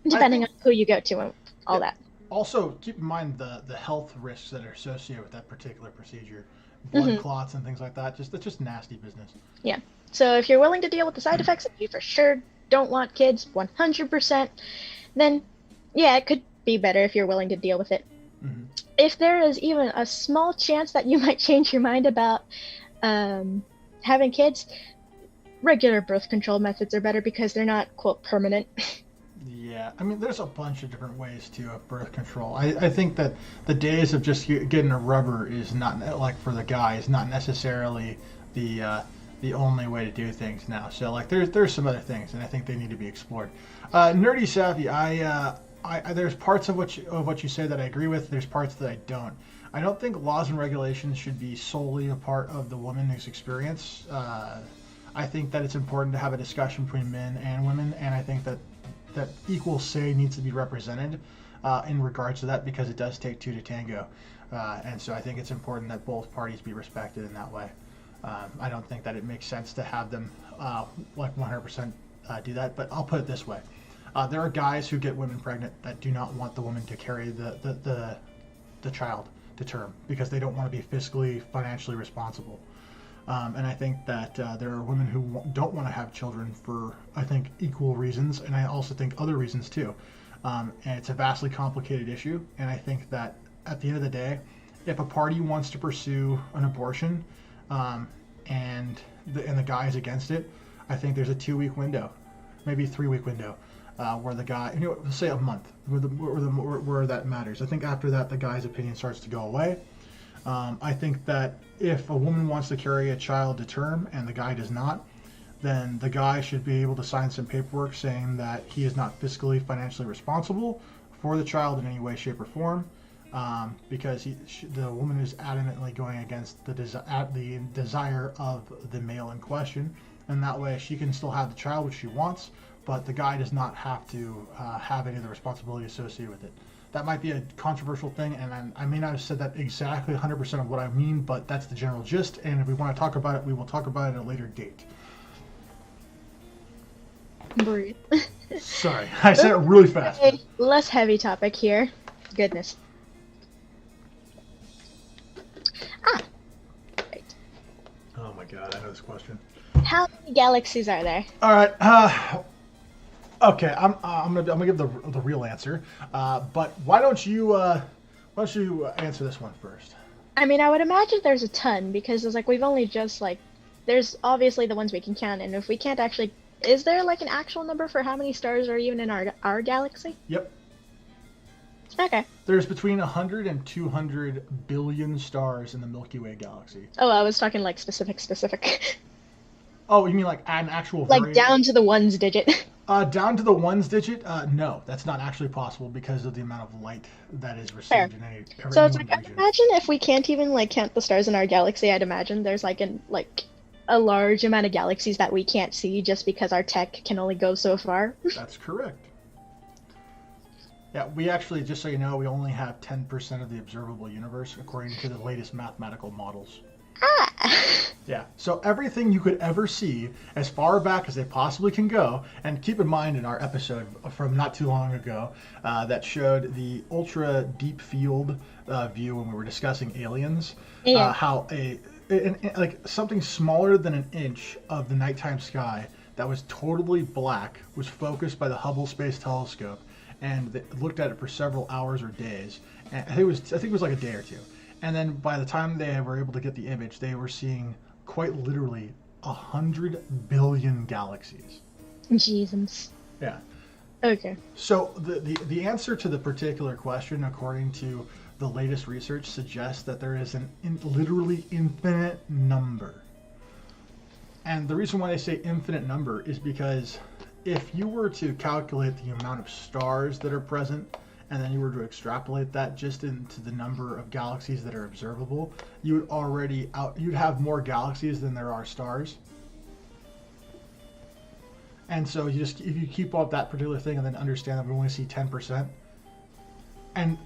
Depending on who you go to and all that. Also, keep in mind the health risks that are associated with that particular procedure. Blood clots and things like that. That's just nasty business. Yeah. So if you're willing to deal with the side effects, if you for sure don't want kids 100%, then yeah, it could be better if you're willing to deal with it. If there is even a small chance that you might change your mind about having kids, regular birth control methods are better because they're not, quote, permanent. Yeah, I mean, there's a bunch of different ways to birth control. I think that the days of just getting a rubber is not, like, for the guy, is not necessarily the only way to do things now. So, like, there's some other things, and I think they need to be explored. Nerdy Savvy, there's parts of what you say that I agree with. There's parts that I don't. I don't think laws and regulations should be solely a part of the woman's experience. I think that it's important to have a discussion between men and women, and I think that equal say needs to be represented in regards to that, because it does take two to tango. And so I think it's important that both parties be respected in that way. I don't think that it makes sense to have them like 100% do that, but I'll put it this way. There are guys who get women pregnant that do not want the woman to carry the child to term because they don't want to be fiscally, financially responsible. And I think that there are women who don't want to have children for, I think, equal reasons, and I also think other reasons too. And it's a vastly complicated issue, and I think that at the end of the day, if a party wants to pursue an abortion, and the guy is against it, I think there's a 2-week window, maybe a 3-week window, where the guy, let's say a month, where that matters. I think after that, the guy's opinion starts to go away. I think that if a woman wants to carry a child to term and the guy does not, then the guy should be able to sign some paperwork saying that he is not fiscally, financially responsible for the child in any way, shape, or form, because the woman is adamantly going against the desire of the male in question, and that way she can still have the child which she wants, but the guy does not have to have any of the responsibility associated with it. That might be a controversial thing, and I may not have said that exactly 100% of what I mean, but that's the general gist, and if we want to talk about it, we will talk about it at a later date. Breathe. Sorry, I said it really fast. Okay, less heavy topic here. Goodness. Right. Oh my god, I know this question. How many galaxies are there? All right. Okay, I'm gonna give the real answer. But why don't you answer this one first? I mean, I would imagine there's a ton, because it's like we've only just there's obviously the ones we can count, and if we can't actually, is there like an actual number for how many stars are even in our galaxy? Yep. Okay. There's between 100 and 200 billion stars in the Milky Way galaxy. Oh, I was talking like specific. Oh, you mean like an actual like down to the ones digit? Down to the ones digit? No, that's not actually possible because of the amount of light that is received in any So it's like, region. I'd imagine if we can't even count the stars in our galaxy, I'd imagine there's a large amount of galaxies that we can't see just because our tech can only go so far. That's correct. Yeah, we actually, just so you know, we only have 10% of the observable universe according to the latest mathematical models. Yeah, so everything you could ever see as far back as they possibly can go, and keep in mind in our episode from not too long ago that showed the ultra deep field view when we were discussing aliens, how something smaller than an inch of the nighttime sky that was totally black was focused by the Hubble Space Telescope, and they looked at it for several hours or days. And I think it was like a day or two. And then by the time they were able to get the image, they were seeing quite literally 100 billion galaxies. Jesus. Yeah. Okay. So the answer to the particular question, according to the latest research, suggests that there is an literally infinite number. And the reason why they say infinite number is because if you were to calculate the amount of stars that are present, and then you were to extrapolate that just into the number of galaxies that are observable, you'd have more galaxies than there are stars. And so if you keep up that particular thing and then understand that we only see 10%, and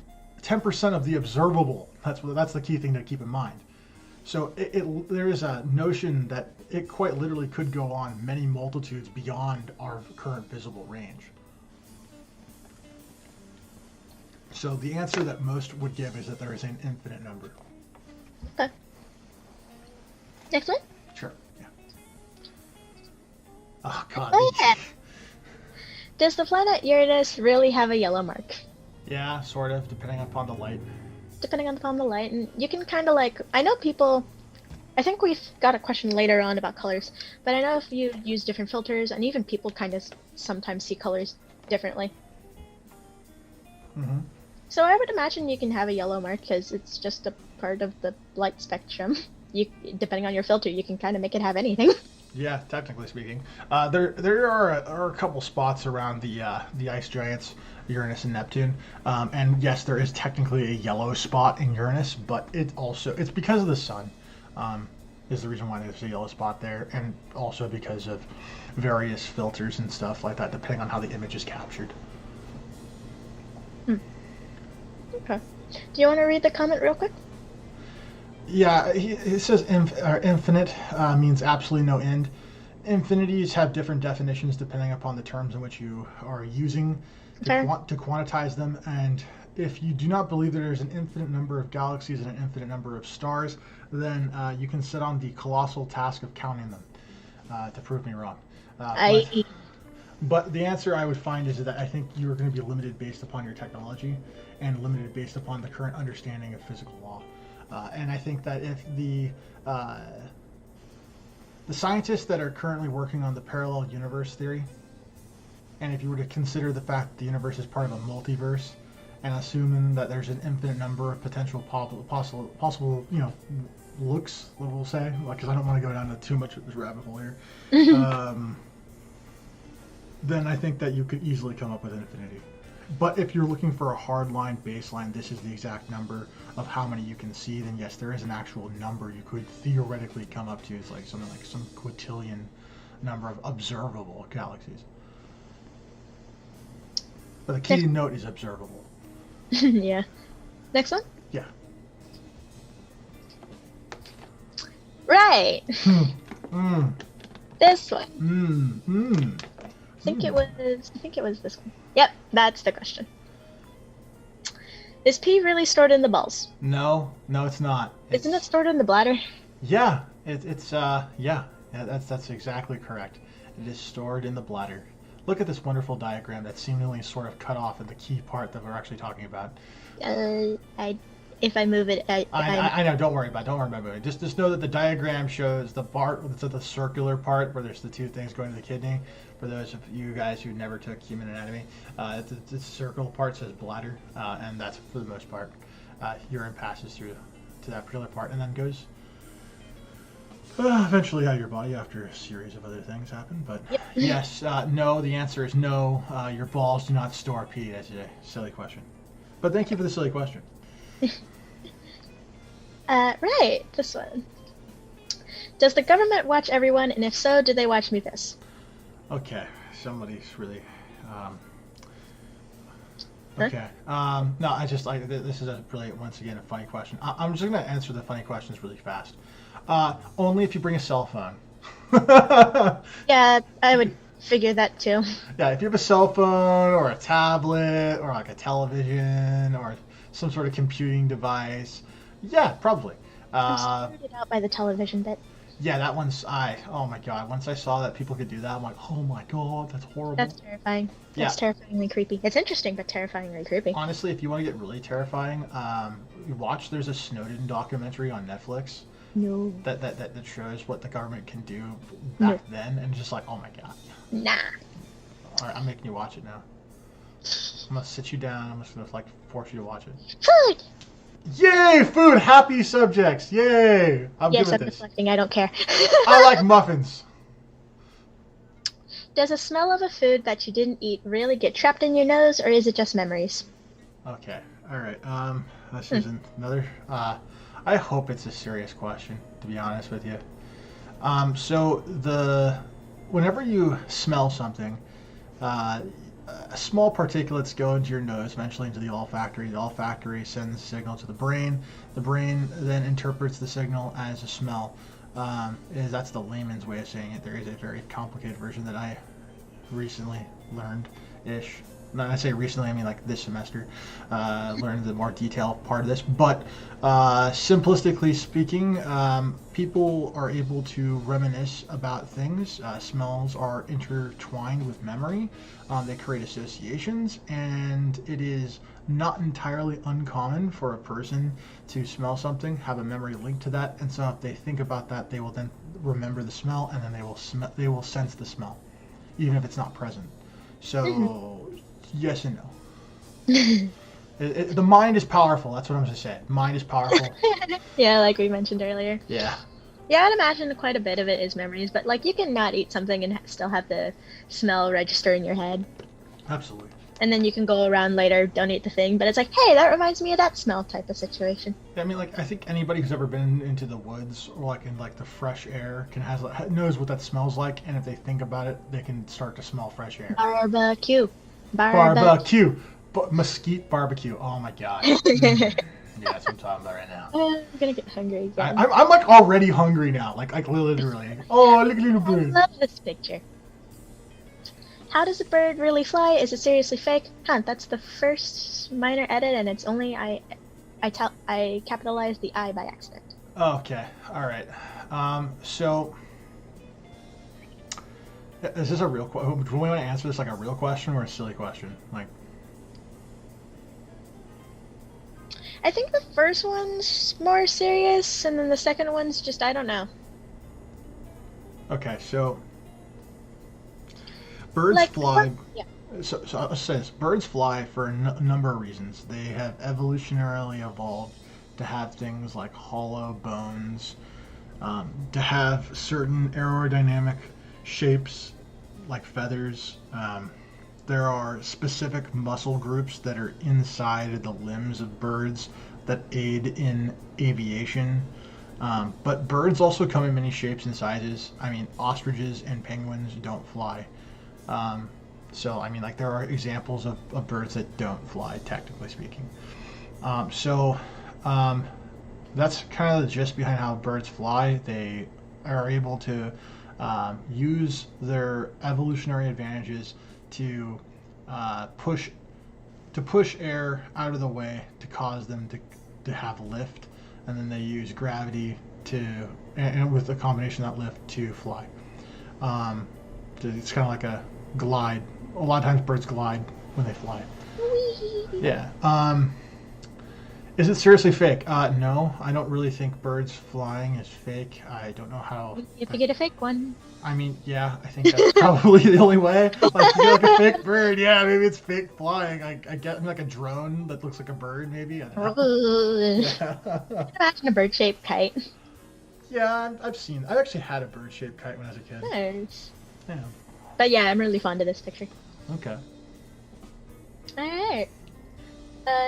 10% of the observable, that's the key thing to keep in mind. So there is a notion that it quite literally could go on many multitudes beyond our current visible range. So the answer that most would give is that there is an infinite number. Okay. Next one? Sure, yeah. Oh, God. Oh, yeah. Does the planet Uranus really have a yellow mark? Yeah, sort of, depending upon the light. Depending upon the light. And you can kind of I know people, I think we've got a question later on about colors, but I know if you use different filters, and even people kind of sometimes see colors differently. Mm-hmm. So I would imagine you can have a yellow mark because it's just a part of the light spectrum. Depending on your filter, you can kind of make it have anything. Yeah, technically speaking. There are a couple spots around the ice giants, Uranus and Neptune. And yes, there is technically a yellow spot in Uranus, but it's because of the sun is the reason why there's a yellow spot there, and also because of various filters and stuff like that, depending on how the image is captured. Okay. Do you want to read the comment real quick? Yeah, it says infinite means absolutely no end. Infinities have different definitions depending upon the terms in which you are using to quantize them, and if you do not believe that there's an infinite number of galaxies and an infinite number of stars, then you can sit on the colossal task of counting them to prove me wrong. But the answer I would find is that I think you're going to be limited based upon your technology and limited based upon the current understanding of physical law. And I think that if the scientists that are currently working on the parallel universe theory, and if you were to consider the fact that the universe is part of a multiverse, and assuming that there's an infinite number of potential possible looks, we'll say, because I don't want to go down to too much of this rabbit hole here, then I think that you could easily come up with infinity. But if you're looking for a hard line baseline, this is the exact number of how many you can see, then yes, there is an actual number you could theoretically come up to. It's like something like some quintillion number of observable galaxies. But the key to note is observable. Yeah. Next one? Yeah. Right. This one. I think it was this one. Yep, that's the question. Is pee really stored in the balls? No, it's not. Isn't it stored in the bladder? Yeah, that's exactly correct. It is stored in the bladder. Look at this wonderful diagram that's seemingly sort of cut off at the key part that we're actually talking about. If I move it, I know. Don't worry about moving. Just know that the diagram shows the part, so the circular part where there's the two things going to the kidney. For those of you guys who never took human anatomy, the circle part says bladder, and that's for the most part. Urine passes through to that particular part and then goes eventually out of your body after a series of other things happen. But yep. Yes, no. The answer is no. Your balls do not store pee. That's a silly question. But thank you for the silly question. Right, this one. Does the government watch everyone, and if so, do they watch me piss? Okay, somebody's really. Okay. No, I just like this is a really, once again, a funny question. I'm just gonna answer the funny questions really fast. Only if you bring a cell phone. Yeah, I would figure that too. Yeah, if you have a cell phone or a tablet or like a television or some sort of computing device, yeah, probably. I'm weirded out by the television bit. Yeah, that one's oh my god, once I saw that people could do that, I'm like, oh my god, that's horrible. That's terrifying. That's terrifyingly creepy. It's interesting, but terrifyingly creepy. Honestly, if you want to get really terrifying, there's a Snowden documentary on Netflix. No. That shows what the government can do back then, and just like, oh my god. Nah. Alright, I'm making you watch it now. I'm gonna sit you down, I'm just gonna like force you to watch it. Food! Yay! Food! Happy subjects! Yay! I'm good with this. Reflecting, I don't care. I like muffins! Does a smell of a food that you didn't eat really get trapped in your nose, or is it just memories? Okay, alright, this is another, I hope it's a serious question, to be honest with you. Whenever you smell something, small particulates go into your nose, eventually into the olfactory. The olfactory sends a signal to the brain. The brain then interprets the signal as a smell. That's the layman's way of saying it. There is a very complicated version that I recently learned-ish. When I say recently, I mean like this semester. Learned the more detailed part of this. But simplistically speaking, people are able to reminisce about things. Smells are intertwined with memory. They create associations, and it is not entirely uncommon for a person to smell something, have a memory linked to that, and so if they think about that, they will then remember the smell, and then they will sense the smell, even if it's not present. So. Yes and no. The mind is powerful. That's what I'm going to say. Mind is powerful. Yeah, like we mentioned earlier. Yeah. Yeah, I'd imagine quite a bit of it is memories, but like you can not eat something and still have the smell register in your head. Absolutely. And then you can go around later, don't eat the thing, but it's like, hey, that reminds me of that smell type of situation. Yeah, I mean, like I think anybody who's ever been into the woods or like in like the fresh air knows what that smells like, and if they think about it, they can start to smell fresh air. Barbecue. Mesquite barbecue. Oh my god. Yeah, that's what I'm talking about right now. I'm gonna get hungry again. I'm like already hungry now. Like literally. Oh, look at little bird. I love this picture. How does a bird really fly? Is it seriously fake? Huh, that's the first minor edit, and it's only I capitalized the I by accident. Okay, all right. So, is this a real question? Do we want to answer this like a real question or a silly question? Like, I think the first one's more serious, and then the second one's just, I don't know. Okay, so birds fly. Yeah. So I'll say this: birds fly for a number of reasons. They have evolutionarily evolved to have things like hollow bones, to have certain aerodynamic shapes like feathers. There are specific muscle groups that are inside of the limbs of birds that aid in aviation. But birds also come in many shapes and sizes. I mean, ostriches and penguins don't fly. So, I mean, like, there are examples of birds that don't fly, technically speaking. That's kind of the gist behind how birds fly. They are able to use their evolutionary advantages to push air out of the way to cause them to have lift, and then they use gravity and with a combination of that lift to fly. It's kind of like a glide. A lot of times birds glide when they fly. Yeah. Is it seriously fake? No, I don't really think birds flying is fake. I don't know how. If you get a fake one. I mean, yeah, I think that's probably the only way. Like, you get like a fake bird, yeah, maybe it's fake flying. I get like a drone that looks like a bird, maybe. I don't know. Yeah. Imagine a bird-shaped kite. Yeah, I've actually had a bird-shaped kite when I was a kid. Nice. Yeah. But yeah, I'm really fond of this picture. Okay. Alright.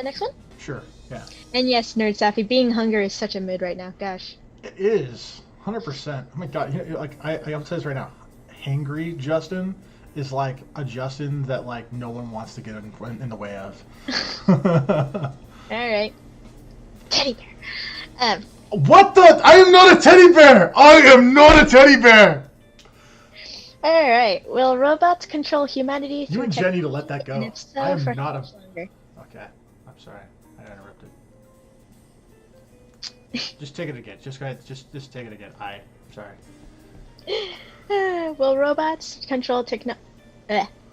Next one? Sure, yeah. And yes, Nerd Safi, being hunger is such a mood right now. Gosh. It is. 100%. Oh my god, you know, like, I have to say this right now. Hangry Justin is like a Justin that, like, no one wants to get in the way of. Alright. Teddy bear. What the? I am not a teddy bear! I am not a teddy bear! Alright, will robots control humanity through You and Jenny to let that go. And if so, I am for not how a... much longer? Okay, I'm sorry. I interrupted. Just take it again. Just go ahead. Just take it again. I'm sorry. Will robots control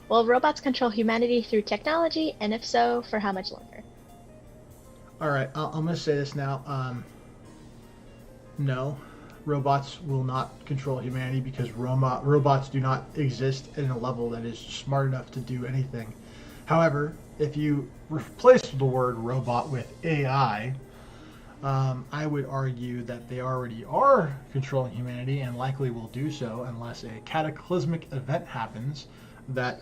Will robots control humanity through technology, and if so, for how much longer? All right, I'm gonna say this now. No, robots will not control humanity because robots do not exist in a level that is smart enough to do anything. However, if you replace the word robot with AI, I would argue that they already are controlling humanity and likely will do so unless a cataclysmic event happens that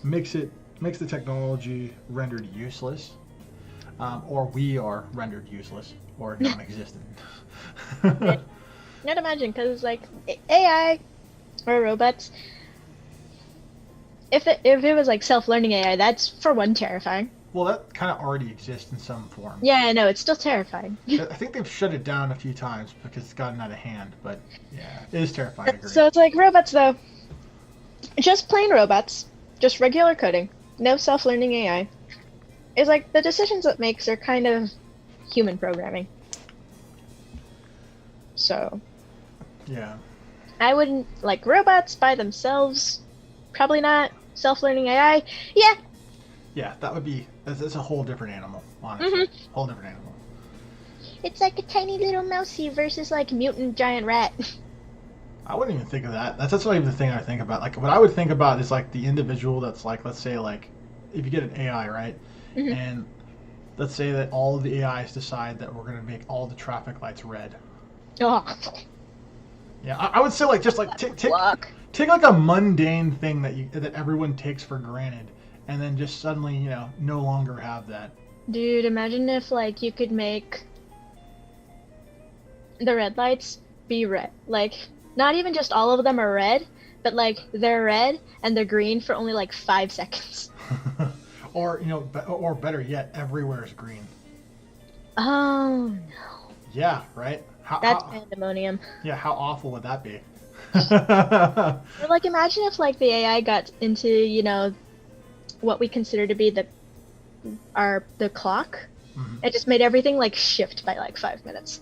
makes the technology rendered useless, or we are rendered useless or non-existent. Not imagine, because like AI or robots, if it was like self-learning AI, that's for one terrifying. Well, that kind of already exists in some form. Yeah, I know, it's still terrifying. I think they've shut it down a few times because it's gotten out of hand, but yeah, it is terrifying. I agree. So it's like robots though, just plain robots, just regular coding, no self-learning AI. It's like the decisions it makes are kind of human programming. So yeah, I wouldn't like robots by themselves. Probably not. Self-learning AI, yeah. Yeah, that's a whole different animal, honestly. Whole different animal. It's like a tiny little mousey versus like mutant giant rat. I wouldn't even think of that. That's not even the thing I think about. Like, what I would think about is like the individual that's like, let's say like, if you get an AI, right? And let's say that all of the AIs decide that we're gonna make all the traffic lights red. Oh. Yeah, I would say like just like take like a mundane thing that everyone takes for granted, and then just suddenly, you know, no longer have that. Dude, imagine if like you could make the red lights be red. Like, not even just all of them are red, but like they're red and they're green for only like 5 seconds. Or, you know, or better yet, everywhere is green. Oh no. Yeah, right? That's pandemonium. Yeah, how awful would that be? Or like imagine if like the AI got into, what we consider to be the clock. It just made everything like shift by like 5 minutes.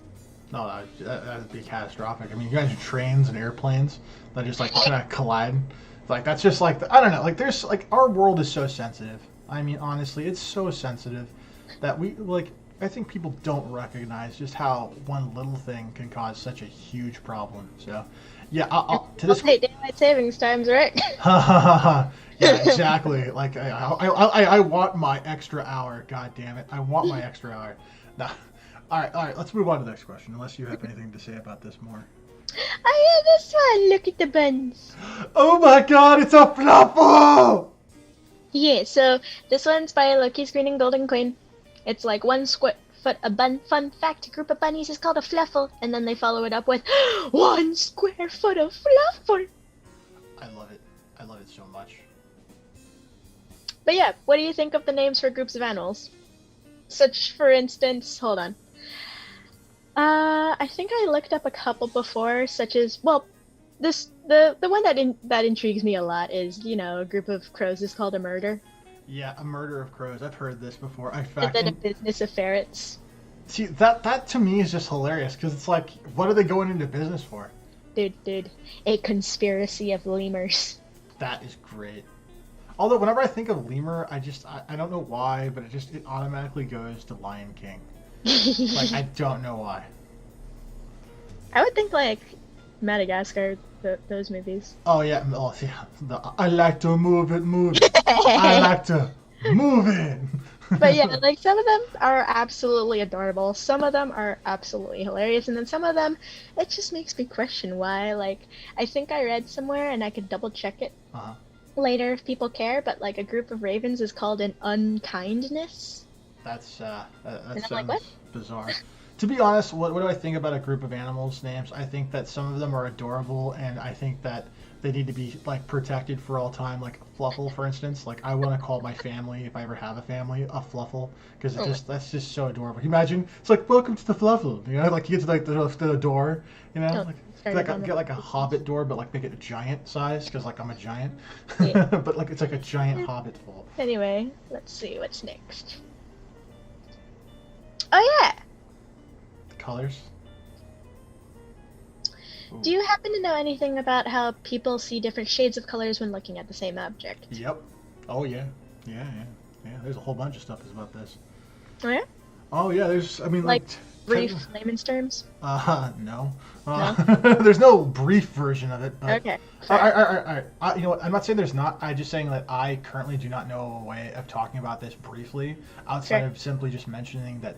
No, that'd be catastrophic. I mean, you guys have trains and airplanes that just like kind of collide. Like that's just like I don't know. Like there's like our world is so sensitive. I mean, honestly, it's so sensitive that we like. I think people don't recognize just how one little thing can cause such a huge problem. So, yeah, to this. Daylight savings times, right? Yeah, exactly. Like I want my extra hour. God damn it, I want my extra hour. Nah. All right. Let's move on to the next question. Unless you have anything to say about this more. I have this one. Look at the buns. Oh my God! It's a fluffle. Yeah. So this one's by Loki's Green and Golden Queen. It's like 1 square foot a bun. Fun fact: a group of bunnies is called a fluffle, and then they follow it up with 1 square foot of fluffle. I love it. I love it so much. But yeah, what do you think of the names for groups of animals? Such, for instance, hold on. I think I looked up a couple before, such as the one that intrigues me a lot is a group of crows is called a murder. Yeah, a murder of crows. I've heard this before. And then a business of ferrets. See, that to me is just hilarious because it's like, what are they going into business for? Dude, a conspiracy of lemurs. That is great. Although whenever I think of lemur, I don't know why, but it automatically goes to Lion King. Like I don't know why. I would think like Madagascar, those movies. Oh yeah, I like to move it. I like to move it. But yeah, like some of them are absolutely adorable. Some of them are absolutely hilarious, and then some of them, it just makes me question why. Like I think I read somewhere, and I could double check it later if people care. But like a group of ravens is called an unkindness. That sounds like, what? Bizarre. To be honest, what do I think about a group of animals' names? I think that some of them are adorable, and I think that they need to be like protected for all time. Like Fluffle, for instance. Like I want to call my family, if I ever have a family, a Fluffle, because that's just so adorable. Imagine it's like welcome to the Fluffle. Like you get to like the door, get like a Hobbit door, but like make it a giant size, because like I'm a giant. Yeah. But like it's like a giant Hobbit full. Anyway, let's see what's next. Oh yeah. Colors. Ooh. Do you happen to know anything about how people see different shades of colors when looking at the same object? Yep. Oh yeah. Yeah. There's a whole bunch of stuff about this. Oh yeah. Oh yeah. There's. I mean, like brief layman's terms. No. No? There's no brief version of it. But... Okay. All right. You know what? I'm not saying there's not. I'm just saying that I currently do not know a way of talking about this briefly outside of simply just mentioning that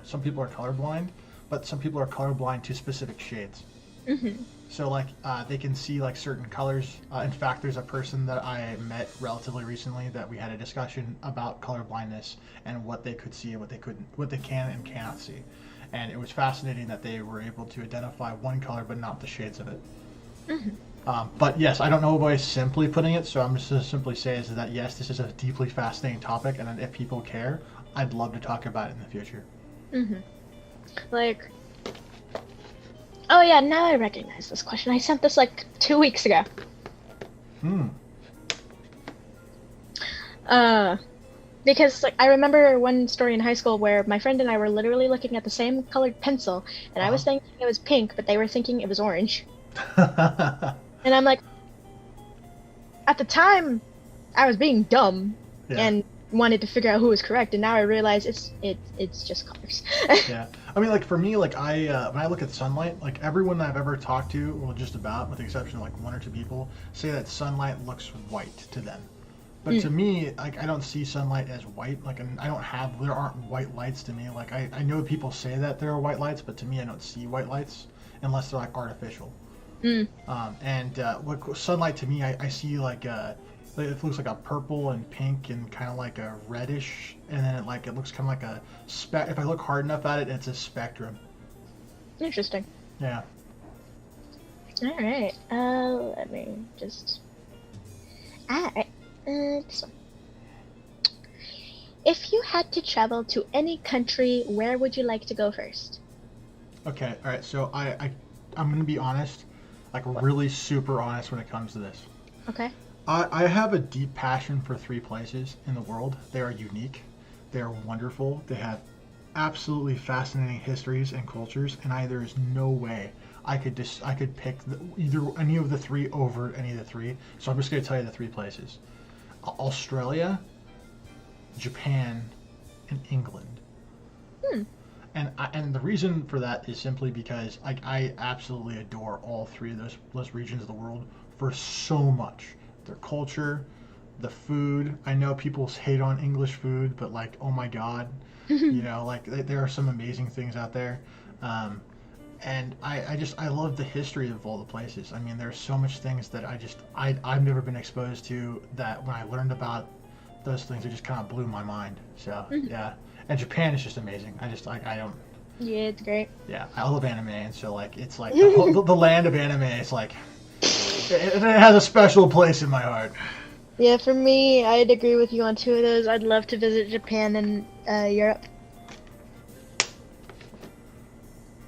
some people are colorblind, but some people are colorblind to specific shades. Mm-hmm. So like they can see like certain colors. In fact, there's a person that I met relatively recently that we had a discussion about color blindness and what they could see and what they can and cannot see. And it was fascinating that they were able to identify one color but not the shades of it. Mm-hmm. But yes, I don't know a way of simply putting it, so I'm just going to simply say is that yes, this is a deeply fascinating topic, and if people care, I'd love to talk about it in the future. Mm-hmm. Like, oh yeah, now I recognize this question. I sent this like 2 weeks ago. Because like I remember one story in high school where my friend and I were literally looking at the same colored pencil, and I was thinking it was pink, but they were thinking it was orange. And I'm like, at the time, I was being dumb and wanted to figure out who was correct, and now I realize it's just colors. Yeah, I mean, like for me, like when I look at sunlight, like everyone I've ever talked to, well, just about, with the exception of like 1 or 2 people, say that sunlight looks white to them. But to me, like I don't see sunlight as white. Like there aren't white lights to me. Like I know people say that there are white lights, but to me, I don't see white lights unless they're like artificial. What sunlight to me, I see like it looks like a purple and pink and kind of like a reddish, and then it looks kind of like a if I look hard enough at it, it's a spectrum. Interesting. Yeah. All right. Let me just. All right. This one. If you had to travel to any country, where would you like to go first? Okay. All right. So I'm gonna be honest. Like really super honest when it comes to this. Okay. I have a deep passion for 3 places in the world. They are unique. They are wonderful. They have absolutely fascinating histories and cultures, and there is no way I could pick either any of the 3 over any of the 3. So I'm just going to tell you the 3 places: Australia, Japan, and England. And the reason for that is simply because I absolutely adore all 3 of those regions of the world for so much. Their culture, the food. I know people hate on English food, but like, oh my god, like there are some amazing things out there. And I love the history of all the places. I mean, there's so much things that I've never been exposed to, that when I learned about those things, it just kind of blew my mind. So yeah, and Japan is just amazing. I don't. Yeah, it's great. Yeah, I love anime, and so like it's like the land of anime. It's like it has a special place in my heart. Yeah, for me, I'd agree with you on 2 of those. I'd love to visit Japan and Europe.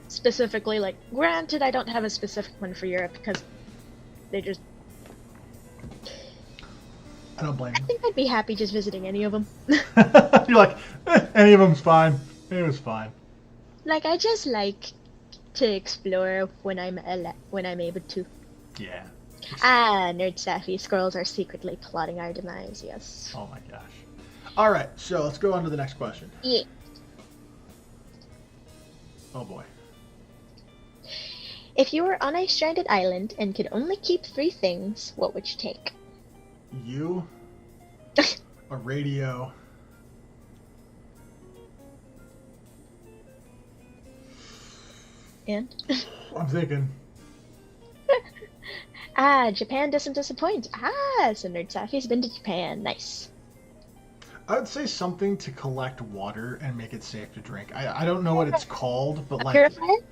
Specifically, like, granted, I don't have a specific one for Europe because they just... I don't blame you. I think I'd be happy just visiting any of them. You're like, any of them's fine. Any of them's fine. Like, I just like to explore when I'm able to. Yeah. Nerd Safi, squirrels are secretly plotting our demise, yes. Oh my gosh. Alright, so let's go on to the next question. Yeah. Oh boy. If you were on a stranded island and could only keep 3 things, what would you take? You, a radio, and? I'm thinking. Japan doesn't disappoint. So Nerd Safi's been to Japan. Nice. I would say something to collect water and make it safe to drink. I don't know what it's called, but like... Purifier?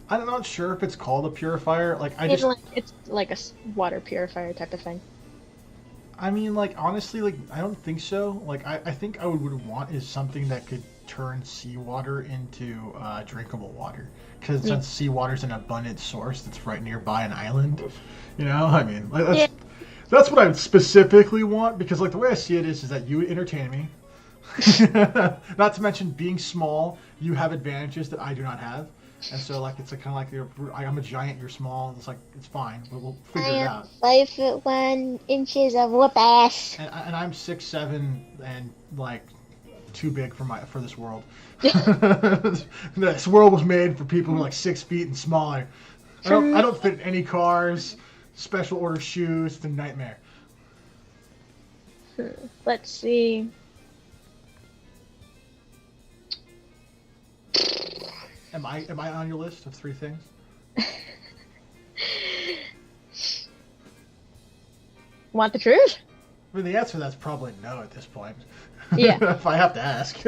I'm not sure if it's called a purifier. Like It's like a water purifier type of thing. I mean, like, honestly, like, I don't think so. Like, I think I would want is something that could turn seawater into drinkable water. Because since seawater's an abundant source that's right nearby an island, I mean, like, that's what I would specifically want. Because, like, the way I see it is that you entertain me. Not to mention, being small, you have advantages that I do not have. And so, like, it's kind of like I'm a giant, you're small. It's like, it's fine. We'll figure it out. 5'1" of whoop ass. And I'm 6'7" and like too big for this world. This world was made for people who are like 6 feet and smaller. I don't fit in any cars. Special order shoes. It's a nightmare. Let's see. Am I on your list of 3 things? Want the truth? I mean, the answer to that's probably no at this point. Yeah. If I have to ask.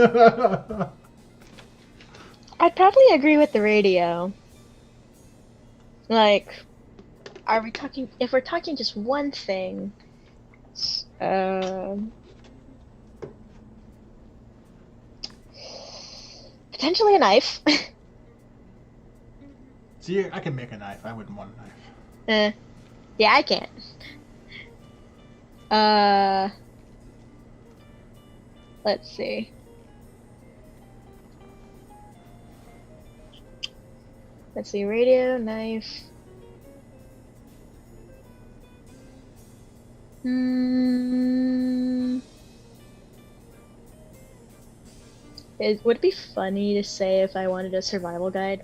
I'd probably agree with the radio. Like, if we're talking just one thing, potentially a knife. See, I can make a knife. I wouldn't want a knife. Yeah, I can't. Let's see. Radio, knife. Would it be funny to say if I wanted a survival guide?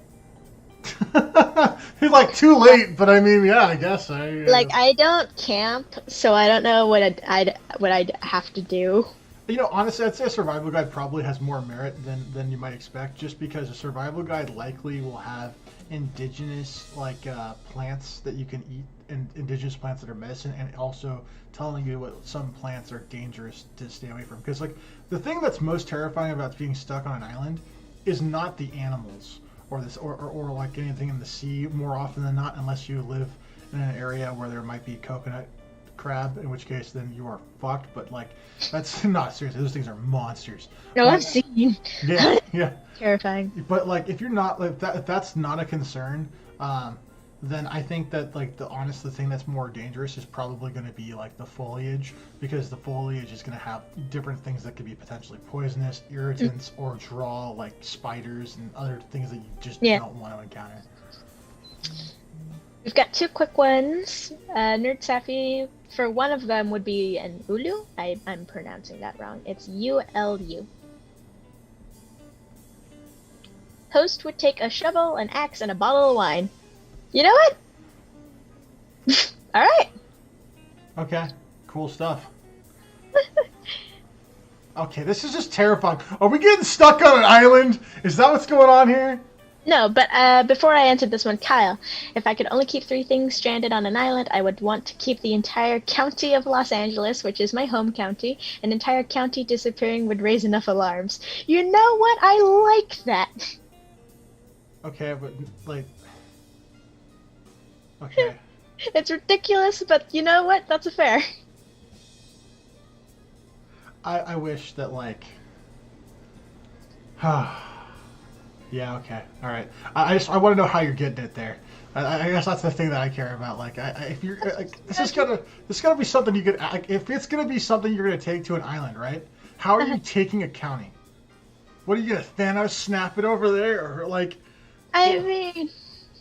It's like too late, but I mean, yeah, I guess Like, I don't camp, so I don't know what I'd have to do. Honestly, I'd say a survival guide probably has more merit than you might expect, just because a survival guide likely will have indigenous plants that you can eat, and indigenous plants that are medicine, and also telling you what some plants are dangerous to stay away from. Because the thing that's most terrifying about being stuck on an island is not the animals or like anything in the sea, more often than not, unless you live in an area where there might be coconut crab, in which case then you are fucked. But that's not seriously, those things are monsters. No, I've seen. Yeah. Terrifying. But if you're not if that's not a concern, then I think that like the thing that's more dangerous is probably going to be like the foliage, because the foliage is going to have different things that could be potentially poisonous, irritants, or draw like spiders and other things that you just don't want to encounter. We've got 2 quick ones. Nerd Safi, for one of them would be an ulu. I'm pronouncing that wrong. It's ULU. Host would take a shovel, an axe, and a bottle of wine. You know what? All right. Okay. Cool stuff. Okay, this is just terrifying. Are we getting stuck on an island? Is that what's going on here? No, but before I answered this one, Kyle, if I could only keep 3 things stranded on an island, I would want to keep the entire county of Los Angeles, which is my home county. An entire county disappearing would raise enough alarms. You know what? I like that. Okay, but like... Okay. It's ridiculous, but you know what? That's fair. I wish that, like... Yeah, okay. Alright. I want to know how you're getting it there. I guess that's the thing that I care about. Like, if you're... this is gonna be something you could... if it's gonna be something you're gonna take to an island, right? How are you taking a county? What are you gonna Thanos snap it over there? Or, like... I mean...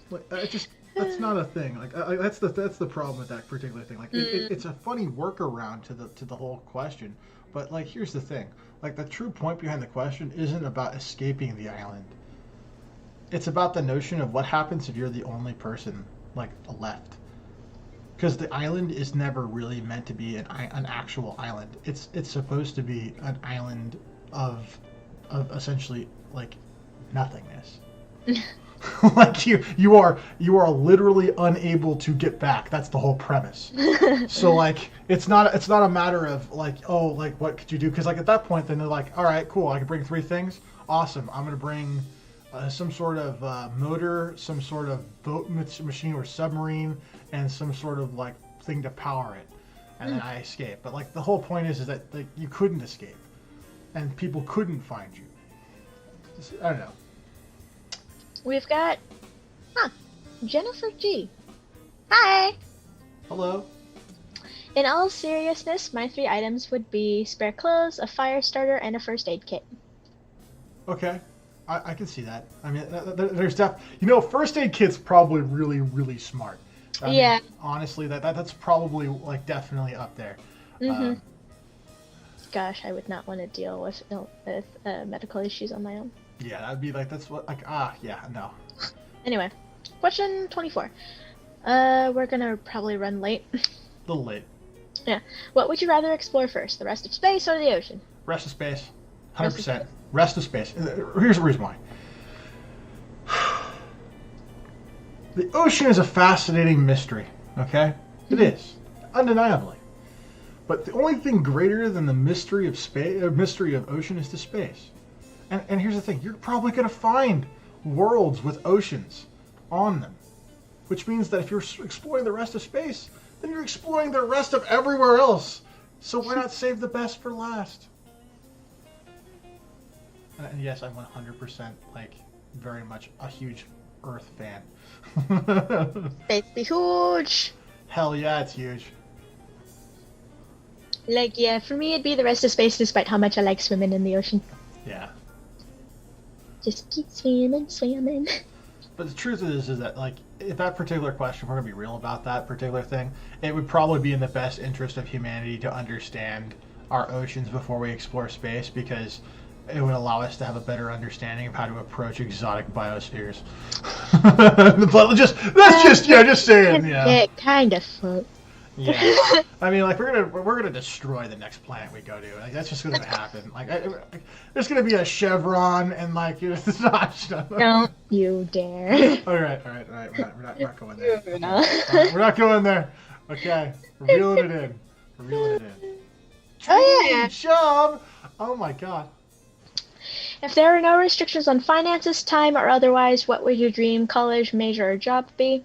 Like, just... That's not a thing. Like that's the problem with that particular thing. Like it's a funny workaround to the whole question. But like here's the thing. Like the true point behind the question isn't about escaping the island. It's about the notion of what happens if you're the only person like left. Because the island is never really meant to be an actual island. It's supposed to be an island of essentially like nothingness. Like you are literally unable to get back. That's the whole premise. So like it's not a matter of like, oh, like what could you do? Because like at that point then they're like, all right, cool, I can bring 3 things. Awesome, I'm gonna bring some sort of motor, some sort of boat machine or submarine, and some sort of like thing to power it, and then I escape. But like the whole point is that like you couldn't escape, and people couldn't find you. I don't know. We've got, Jennifer G. Hi! Hello. In all seriousness, my 3 items would be spare clothes, a fire starter, and a first aid kit. Okay. I can see that. I mean, there's first aid kit's probably really, really smart. I mean, honestly, that's probably, like, definitely up there. Mm-hmm. Gosh, I would not want to deal with medical issues on my own. Yeah, that'd be like, that's what, like, yeah, no. Anyway, question 24. We're gonna probably run late. A little late. Yeah. What would you rather explore first, the rest of space or the ocean? Rest of space. 100%. Rest of space. Here's the reason why. The ocean is a fascinating mystery, okay? It is. Undeniably. But the only thing greater than the mystery of space, mystery of ocean is the space. And here's the thing, you're probably going to find worlds with oceans on them. Which means that if you're exploring the rest of space, then you're exploring the rest of everywhere else. So why not save the best for last? And yes, I'm 100% like very much a huge Earth fan. Space be huge! Hell yeah, it's huge. Like, yeah, for me it'd be the rest of space despite how much I like swimming in the ocean. Yeah. Just keep swimming. But the truth is that, like, if that particular question, we're going to be real about that particular thing, it would probably be in the best interest of humanity to understand our oceans before we explore space, because it would allow us to have a better understanding of how to approach exotic biospheres. But just saying, yeah. It kind of float. Yeah, I mean, like we're gonna destroy the next planet we go to. Like that's just gonna happen. Like there's gonna be a chevron and like it's not. Don't you dare! All right. We're not going there. Okay. We're not going there. Okay, we're reeling it in. Oh yeah. Job. Oh my god. If there are no restrictions on finances, time, or otherwise, what would your dream college major or job be?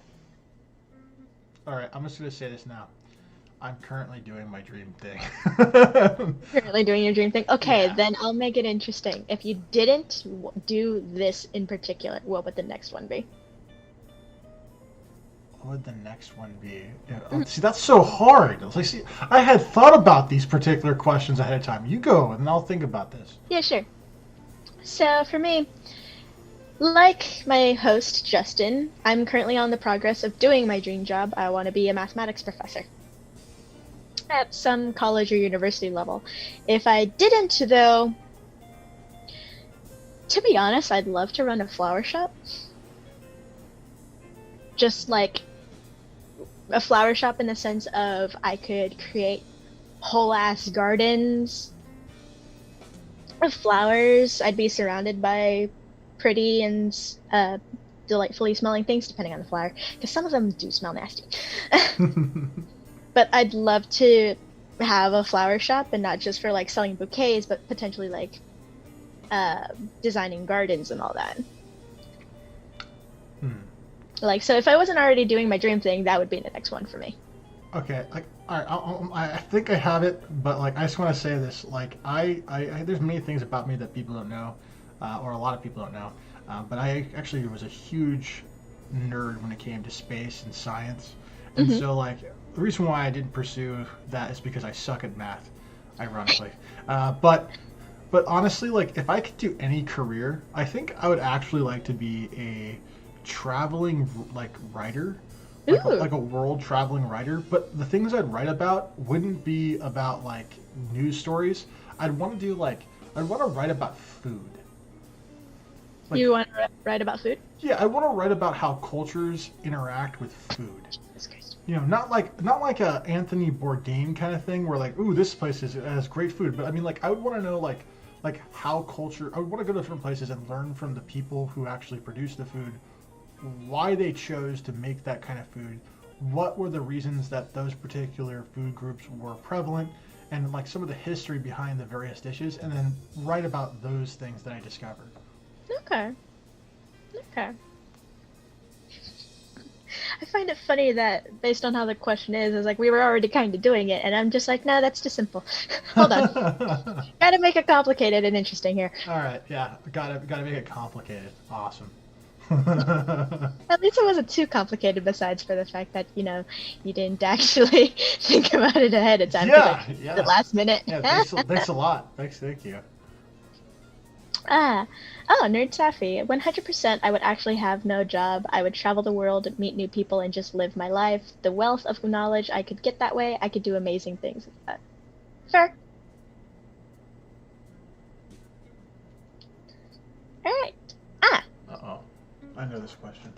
All right, I'm just gonna say this now. I'm currently doing my dream thing. Currently doing your dream thing? Okay, Yeah. Then I'll make it interesting. If you didn't do this in particular, what would the next one be? what would the next one be? See, that's so hard. Like, see, I had thought about these particular questions ahead of time. You go, and I'll think about this. Yeah, sure. So for me, like my host, Justin, I'm currently on the progress of doing my dream job. I want to be a mathematics professor at some college or university level. If I didn't, though, to be honest, I'd love to run a flower shop. Just like a flower shop in the sense of I could create whole ass gardens of flowers. I'd be surrounded by pretty and delightfully smelling things, depending on the flower, because some of them do smell nasty. But I'd love to have a flower shop, and not just for like selling bouquets, but potentially like designing gardens and all that. Like, so if I wasn't already doing my dream thing, that would be the next one for me. Okay, like, all right, I think I have it, but like, I just want to say this. Like, I there's many things about me that people don't know, or a lot of people don't know. But I actually was a huge nerd when it came to space and science, and so like, the reason why I didn't pursue that is because I suck at math, ironically. But honestly, like, if I could do any career, I think I would actually like to be a traveling like writer, like a world traveling writer. But the things I'd write about wouldn't be about like news stories. I'd want to write about food. Like, you want to write about food? Yeah, I want to write about how cultures interact with food. Jesus Christ. You know, not like a Anthony Bourdain kind of thing where like, ooh, this place has great food. But I mean, like, I would want to know like how culture. I would want to go to different places and learn from the people who actually produce the food, why they chose to make that kind of food, what were the reasons that those particular food groups were prevalent, and like some of the history behind the various dishes, and then write about those things that I discovered. Okay. I find it funny that based on how the question is like we were already kind of doing it, and I'm just like, no, that's too simple. Hold on. Gotta make it complicated and interesting here. All right, yeah, gotta make it complicated. Awesome. At least it wasn't too complicated, besides for the fact that, you know, you didn't actually think about it ahead of time. Yeah. The last minute. Yeah, thanks a lot. Thank you. Nerd Safi. 100% I would actually have no job. I would travel the world, meet new people, and just live my life. The wealth of knowledge I could get that way, I could do amazing things with that. Fair. Alright. Uh-oh. I know this question.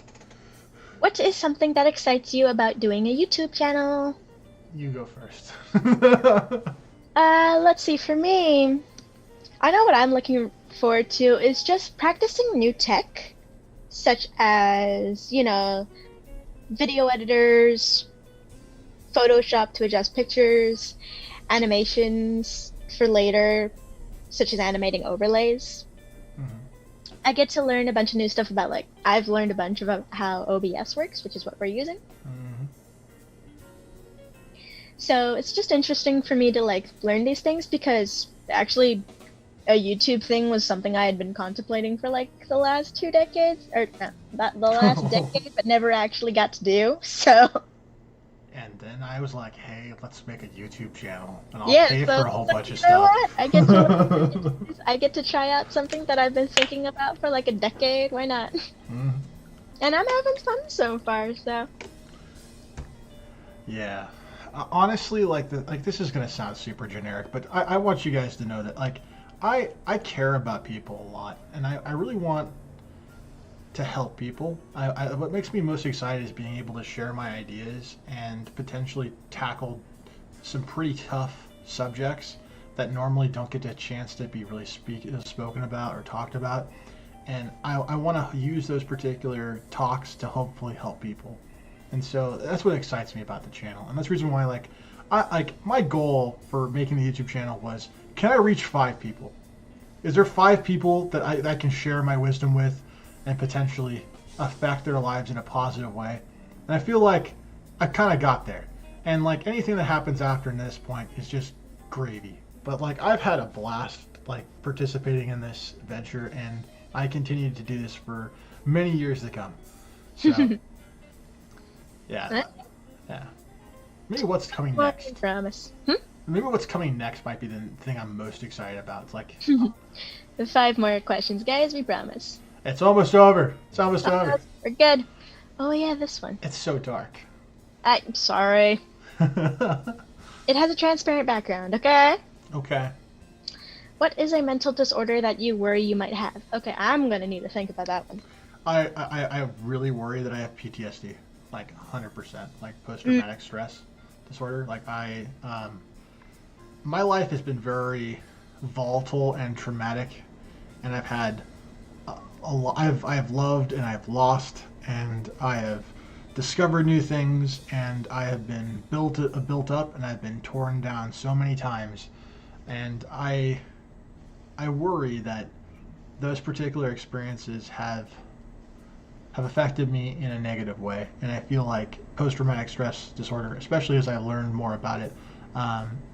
What is something that excites you about doing a YouTube channel? You go first. Let's see. For me, I know what I'm looking forward to is just practicing new tech, such as, you know, video editors, Photoshop to adjust pictures, animations for later, such as animating overlays. I get to learn a bunch of new stuff about, like, I've learned a bunch about how OBS works, which is what we're using. So it's just interesting for me to, like, learn these things, because actually a YouTube thing was something I had been contemplating for, like, the last 2 decades, or not the last decade, but never actually got to do, so... And then I was like, hey, let's make a YouTube channel, and I'll pay for a whole bunch of stuff. What? I get to try out something that I've been thinking about for like a decade. Why not? And I'm having fun so far, so. Yeah. Honestly, like this is gonna sound super generic, but I want you guys to know that like I care about people a lot, and I really want to help people. What makes me most excited is being able to share my ideas and potentially tackle some pretty tough subjects that normally don't get a chance to be really spoken about or talked about. And I want to use those particular talks to hopefully help people. And so that's what excites me about the channel. And that's the reason why, like, my goal for making the YouTube channel was, can I reach 5 people? Is there 5 people that I can share my wisdom with and potentially affect their lives in a positive way? And I feel like I kind of got there. And like anything that happens after this point is just gravy. But like I've had a blast like participating in this venture, and I continue to do this for many years to come. So Yeah. Huh? Yeah. Maybe what's coming Well, next. I promise. Maybe what's coming next might be the thing I'm most excited about. It's like 5 more questions, guys. We promise. it's almost over. It's almost over. We're good. Oh yeah, this one. It's so dark. I'm sorry. It has a transparent background. Okay. Okay. What is a mental disorder that you worry you might have? Okay, I'm gonna need to think about that one. I really worry that I have PTSD, like 100%, like post-traumatic stress disorder. Like my life has been very volatile and traumatic, and I've had a lot. I've loved and I've lost, and I have discovered new things, and I have been built up, and I've been torn down so many times, and I worry that those particular experiences have affected me in a negative way, and I feel like post-traumatic stress disorder, especially as I learned more about it,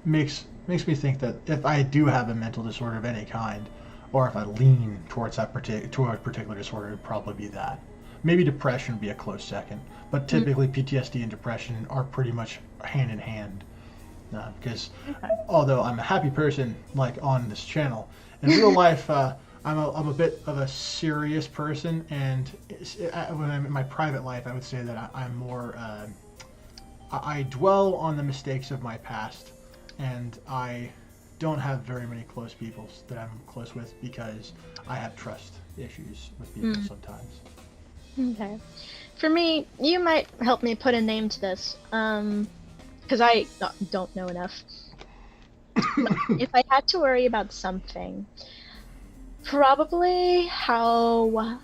makes me think that if I do have a mental disorder of any kind, or if I lean towards that particular disorder, it would probably be that. Maybe depression would be a close second, but typically PTSD and depression are pretty much hand in hand. Because although I'm a happy person, like on this channel, in real life, I'm a bit of a serious person, and when I'm in my private life, I would say that I'm more. I dwell on the mistakes of my past, and I don't have very many close people that I'm close with because I have trust issues with people sometimes. Okay. For me, you might help me put a name to this, because I don't know enough. If I had to worry about something, probably how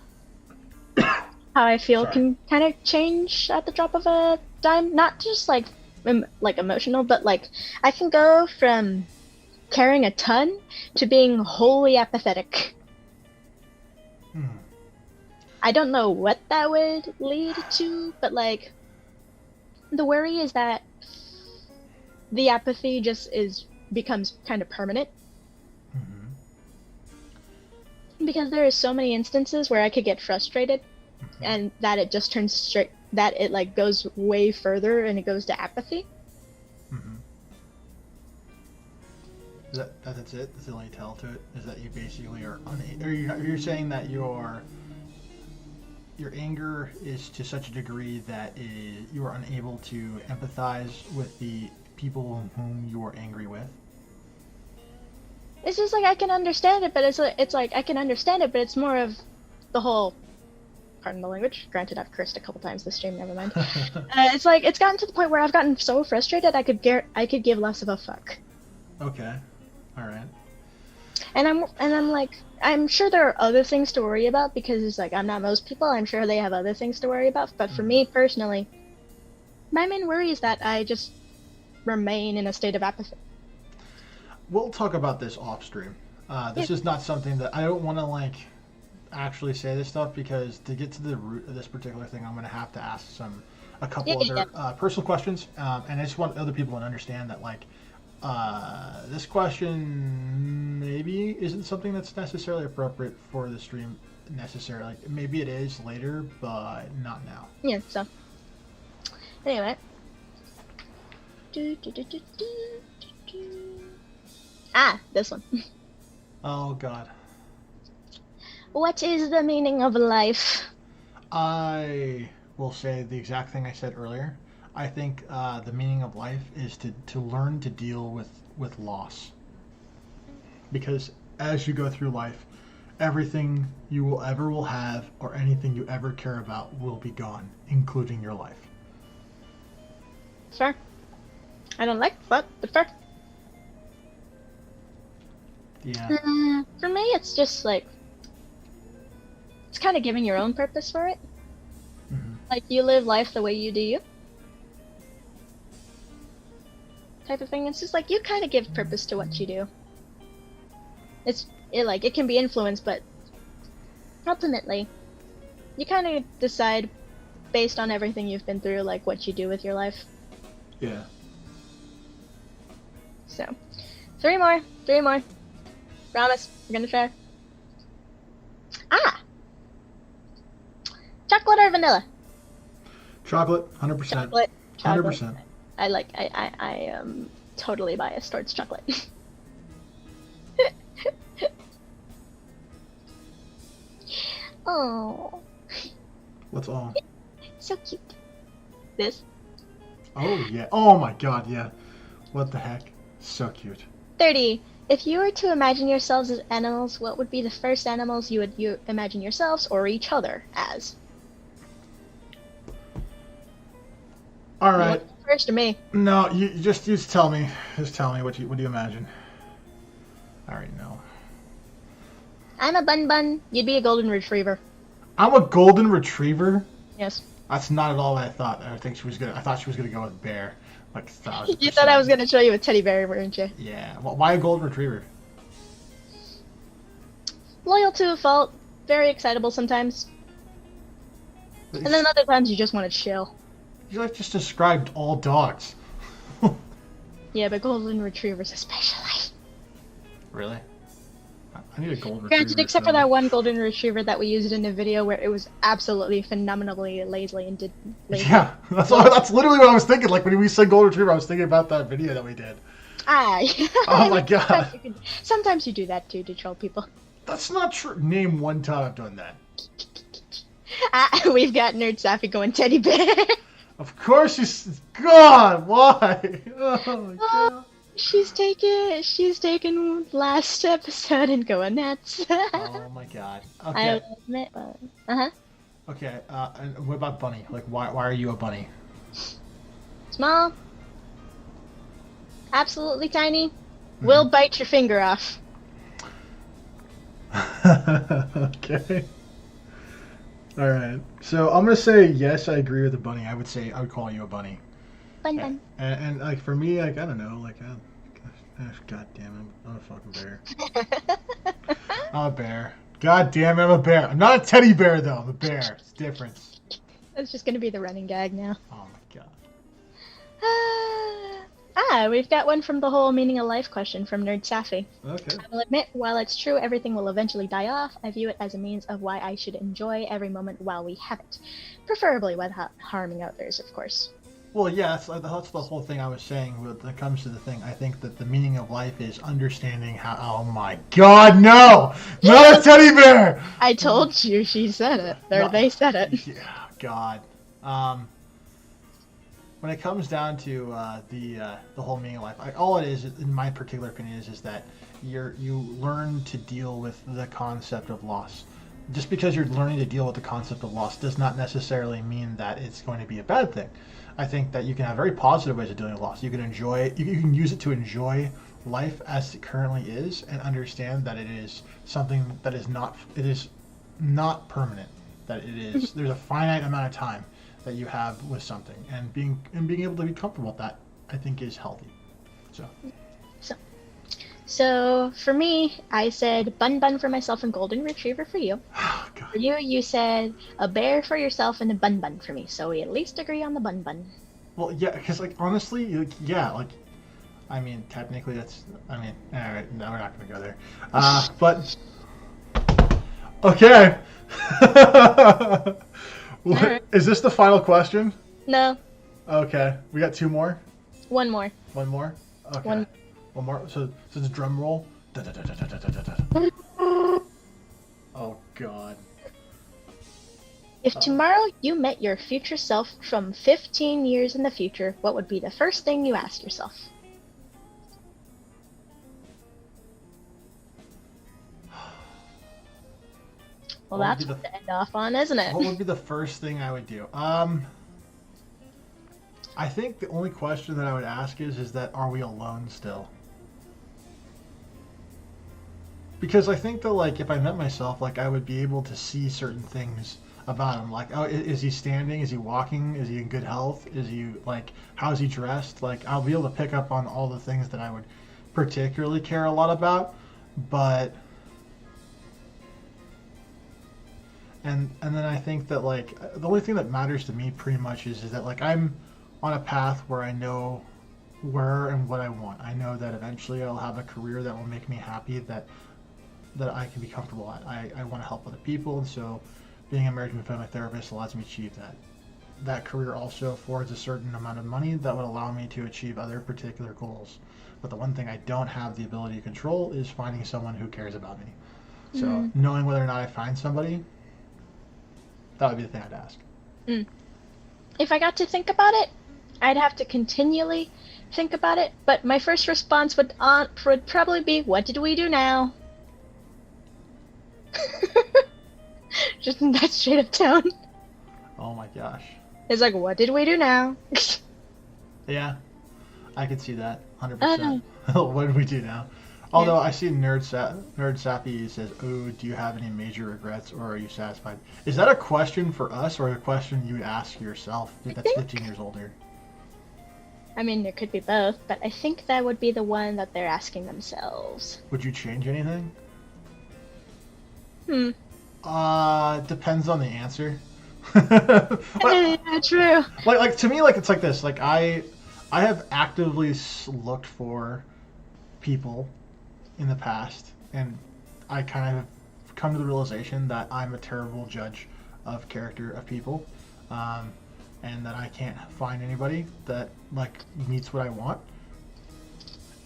I feel can kind of change at the drop of a dime. Not just like emotional, but like I can go from caring a ton to being wholly apathetic. I don't know what that would lead to, but like the worry is that the apathy just becomes kind of permanent. Because there are so many instances where I could get frustrated and that it just turns straight, that it like goes way further and it goes to apathy. That's it? That's the only tell to it? Is that you basically are you're saying that your anger is to such a degree that you are unable to empathize with the people whom you are angry with? It's just like I can understand it, but it's like I can understand it, but it's more of the whole, pardon the language, granted I've cursed a couple times this stream, never mind. It's like it's gotten to the point where I've gotten so frustrated I could give less of a fuck. Okay. All right. And I'm like, I'm sure there are other things to worry about because it's like I'm not most people. I'm sure they have other things to worry about, but for me personally, my main worry is that I just remain in a state of apathy. We'll talk about this off stream. This is not something that I don't want to like actually say this stuff, because to get to the root of this particular thing, I'm going to have to ask a couple other personal questions, and I just want other people to understand that like this question maybe isn't something that's necessarily appropriate for the stream necessarily. Like, maybe it is later, but not now. Yeah. So anyway. This one. Oh God. What is the meaning of life? I will say the exact thing I said earlier. I think the meaning of life is to learn to deal with loss. Because as you go through life, everything you will have or anything you ever care about will be gone, including your life. Fair. I don't like but fair. Yeah. For me, it's just like, it's kind of giving your own purpose for it. Like, you live life the way you do you. Type of thing. It's just like, you kind of give purpose to what you do. It can be influenced, but ultimately, you kind of decide based on everything you've been through, like, what you do with your life. Yeah. So, 3 more. Promise, we're gonna try. Chocolate or vanilla? Chocolate, 100%. Chocolate. 100%. I am totally biased towards chocolate. Oh. What's all? So cute. This. Oh, yeah. Oh, my God, yeah. What the heck? So cute. 30. If you were to imagine yourselves as animals, what would be the first animals you would imagine yourselves or each other as? All right. First or me? No, you just tell me. Just tell me what do you imagine? I already know. I'm a bun. You'd be a golden retriever. I'm a golden retriever? Yes. That's not at all what I thought. I thought she was gonna go with bear. Like 1,000%. You thought I was gonna show you a teddy bear, weren't you? Yeah. Well, why a golden retriever? Loyal to a fault. Very excitable sometimes. And then other times you just want to chill. You like just described all dogs. Yeah, but golden retrievers especially. Really? I need a golden retriever. Granted, except for that one golden retriever that we used in a video where it was absolutely phenomenally lazily and did. Lazy. Yeah, that's literally what I was thinking. Like when we said golden retriever, I was thinking about that video that we did. Oh my God. Sometimes you do that too to troll people. That's not true. Name one time I've done that. We've got Nerd Safi going teddy bear. Of course she's... God, why? Oh my God. She's taken last episode and going nuts. Oh my God. Okay. I admit, uh-huh. Okay, and what about bunny? Like, why are you a bunny? Small. Absolutely tiny. Will bite your finger off. Okay. All right. So I'm gonna say yes. I agree with the bunny. I would call you a bunny. Bun. And like for me, like I don't know, like God damn it, I'm a fucking bear. I'm a bear. God damn it, I'm a bear. I'm not a teddy bear though. I'm a bear. It's different. That's just gonna be the running gag now. Oh my God. We've got one from the whole meaning of life question from Nerd Safi. Okay. I will admit, while it's true everything will eventually die off, I view it as a means of why I should enjoy every moment while we have it. Preferably without harming others, of course. Well, yeah, that's the whole thing I was saying when it comes to the thing. I think that the meaning of life is understanding how... Oh my God, no! Not a teddy bear! I told you she said it. Or they said it. Yeah, God. When it comes down to the whole meaning of life, all it is, in my particular opinion, is that you learn to deal with the concept of loss. Just because you're learning to deal with the concept of loss does not necessarily mean that it's going to be a bad thing. I think that you can have very positive ways of dealing with loss. You can use it to enjoy life as it currently is, and understand that it is something that is not permanent. That there's a finite amount of time that you have with something, and being able to be comfortable with that, I think, is healthy. So for me, I said bun for myself and golden retriever for you. Oh, God. For you said a bear for yourself and a bun for me. So we at least agree on the bun. Well, yeah, because honestly, I mean, technically all right, no, we're not gonna go there. But okay. Right. Is this the final question? No. Okay, we got two more. One more. One more. Okay. One more. So it's drum roll. Oh God. If tomorrow you met your future self from 15 years in the future, what would be the first thing you asked yourself? Well, that's what to end off on, isn't it? What would be the first thing I would do? I think the only question that I would ask is that are we alone still? Because I think that, like, if I met myself, like, I would be able to see certain things about him. Like, oh, is he standing? Is he walking? Is he in good health? Is he, like, how's he dressed? Like, I'll be able to pick up on all the things that I would particularly care a lot about. But... And then I think that, like, the only thing that matters to me pretty much is that, like, I'm on a path where I know where and what I want. I know that eventually I'll have a career that will make me happy, that I can be comfortable at. I want to help other people, and so being a marriage and family therapist allows me to achieve that. that career also affords a certain amount of money that would allow me to achieve other particular goals. But the one thing I don't have the ability to control is finding someone who cares about me. So knowing whether or not I find somebody, that would be the thing I'd ask. If I got to think about it, I'd have to continually think about it, but my first response would probably be, what did we do now? Just in that straight up tone. Oh my gosh. It's like, what did we do now? Yeah, I could see that 100%. What did we do now? Although I see Nerd Sappy says, "Oh, do you have any major regrets, or are you satisfied?" Is that a question for us, or a question you would ask yourself? That's 15 years older. I mean, there could be both, but I think that would be the one that they're asking themselves. Would you change anything? Depends on the answer. Yeah, true. Like to me, like it's like this. Like I have actively looked for people in the past, and I kind of have come to the realization that I'm a terrible judge of character of people, and that I can't find anybody that like meets what I want.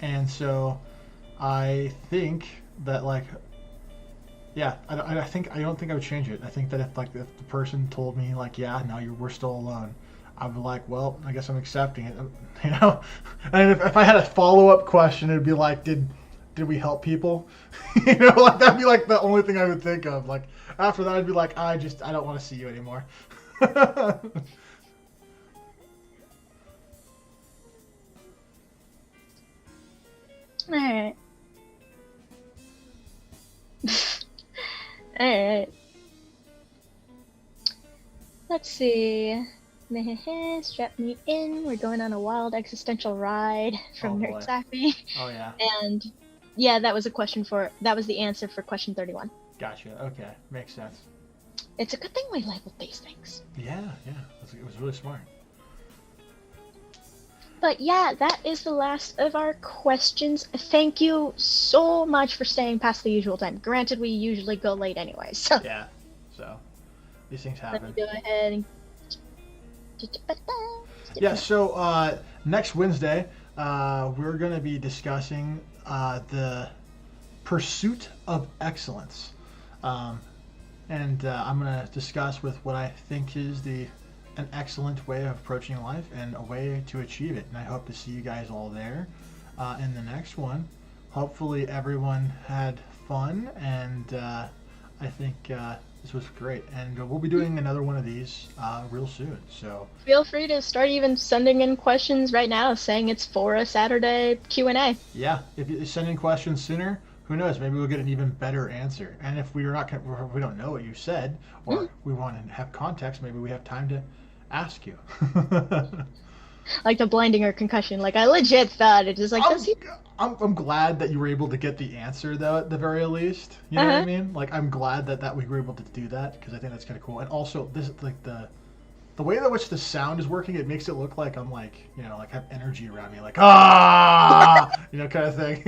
And so I think that like, yeah, I don't think I would change it. I think that if the person told me like, yeah, no, we're still alone, I'd be like, well, I guess I'm accepting it, you know. And if I had a follow-up question, it'd be like, did we help people? You know, like that'd be like the only thing I would think of. Like after that, I'd be like, I don't want to see you anymore. All right. Alright. Let's see. Strap me in. We're going on a wild existential ride from Nerd Sappy. Oh yeah. And yeah, that was the answer for question 31. Gotcha. Okay. Makes sense. It's a good thing we labeled these things. Yeah. It was really smart. But yeah, that is the last of our questions. Thank you so much for staying past the usual time. Granted, we usually go late anyway, so... Yeah, so these things happen. Let me go ahead and... Yeah, so next Wednesday, we're going to be discussing the pursuit of excellence. And I'm going to discuss with what I think is an excellent way of approaching life and a way to achieve it. And I hope to see you guys all there in the next one. Hopefully everyone had fun, and I think this was great. And we'll be doing another one of these real soon. So feel free to start even sending in questions right now, saying it's for a Saturday Q&A. Yeah, if you send in questions sooner, who knows? Maybe we'll get an even better answer. And if we don't know what you said, or we want to have context, maybe we have time to ask you. Like the blinding or concussion. Like I legit thought it just like. I'm glad that you were able to get the answer though, at the very least. You know what I mean? Like I'm glad that we were able to do that, because I think that's kind of cool. And also this like the way in which the sound is working, it makes it look like I'm like, you know, like I have energy around me, like you know, kind of thing.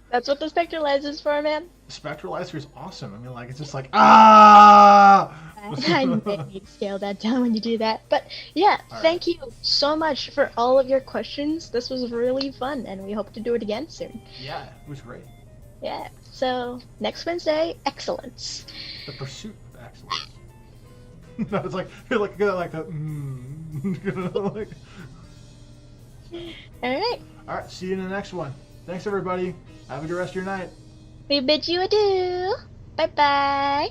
That's what the Spectralizer is for, man. The Spectralizer is awesome. I mean, like it's just like I know you scale that down when you do that. But yeah, thank you so much for all of your questions. This was really fun, and we hope to do it again soon. Yeah, it was great. Yeah, so next Wednesday, excellence. The pursuit of excellence. No, it's like that. Like... All right. See you in the next one. Thanks, everybody. Have a good rest of your night. We bid you adieu. Bye bye.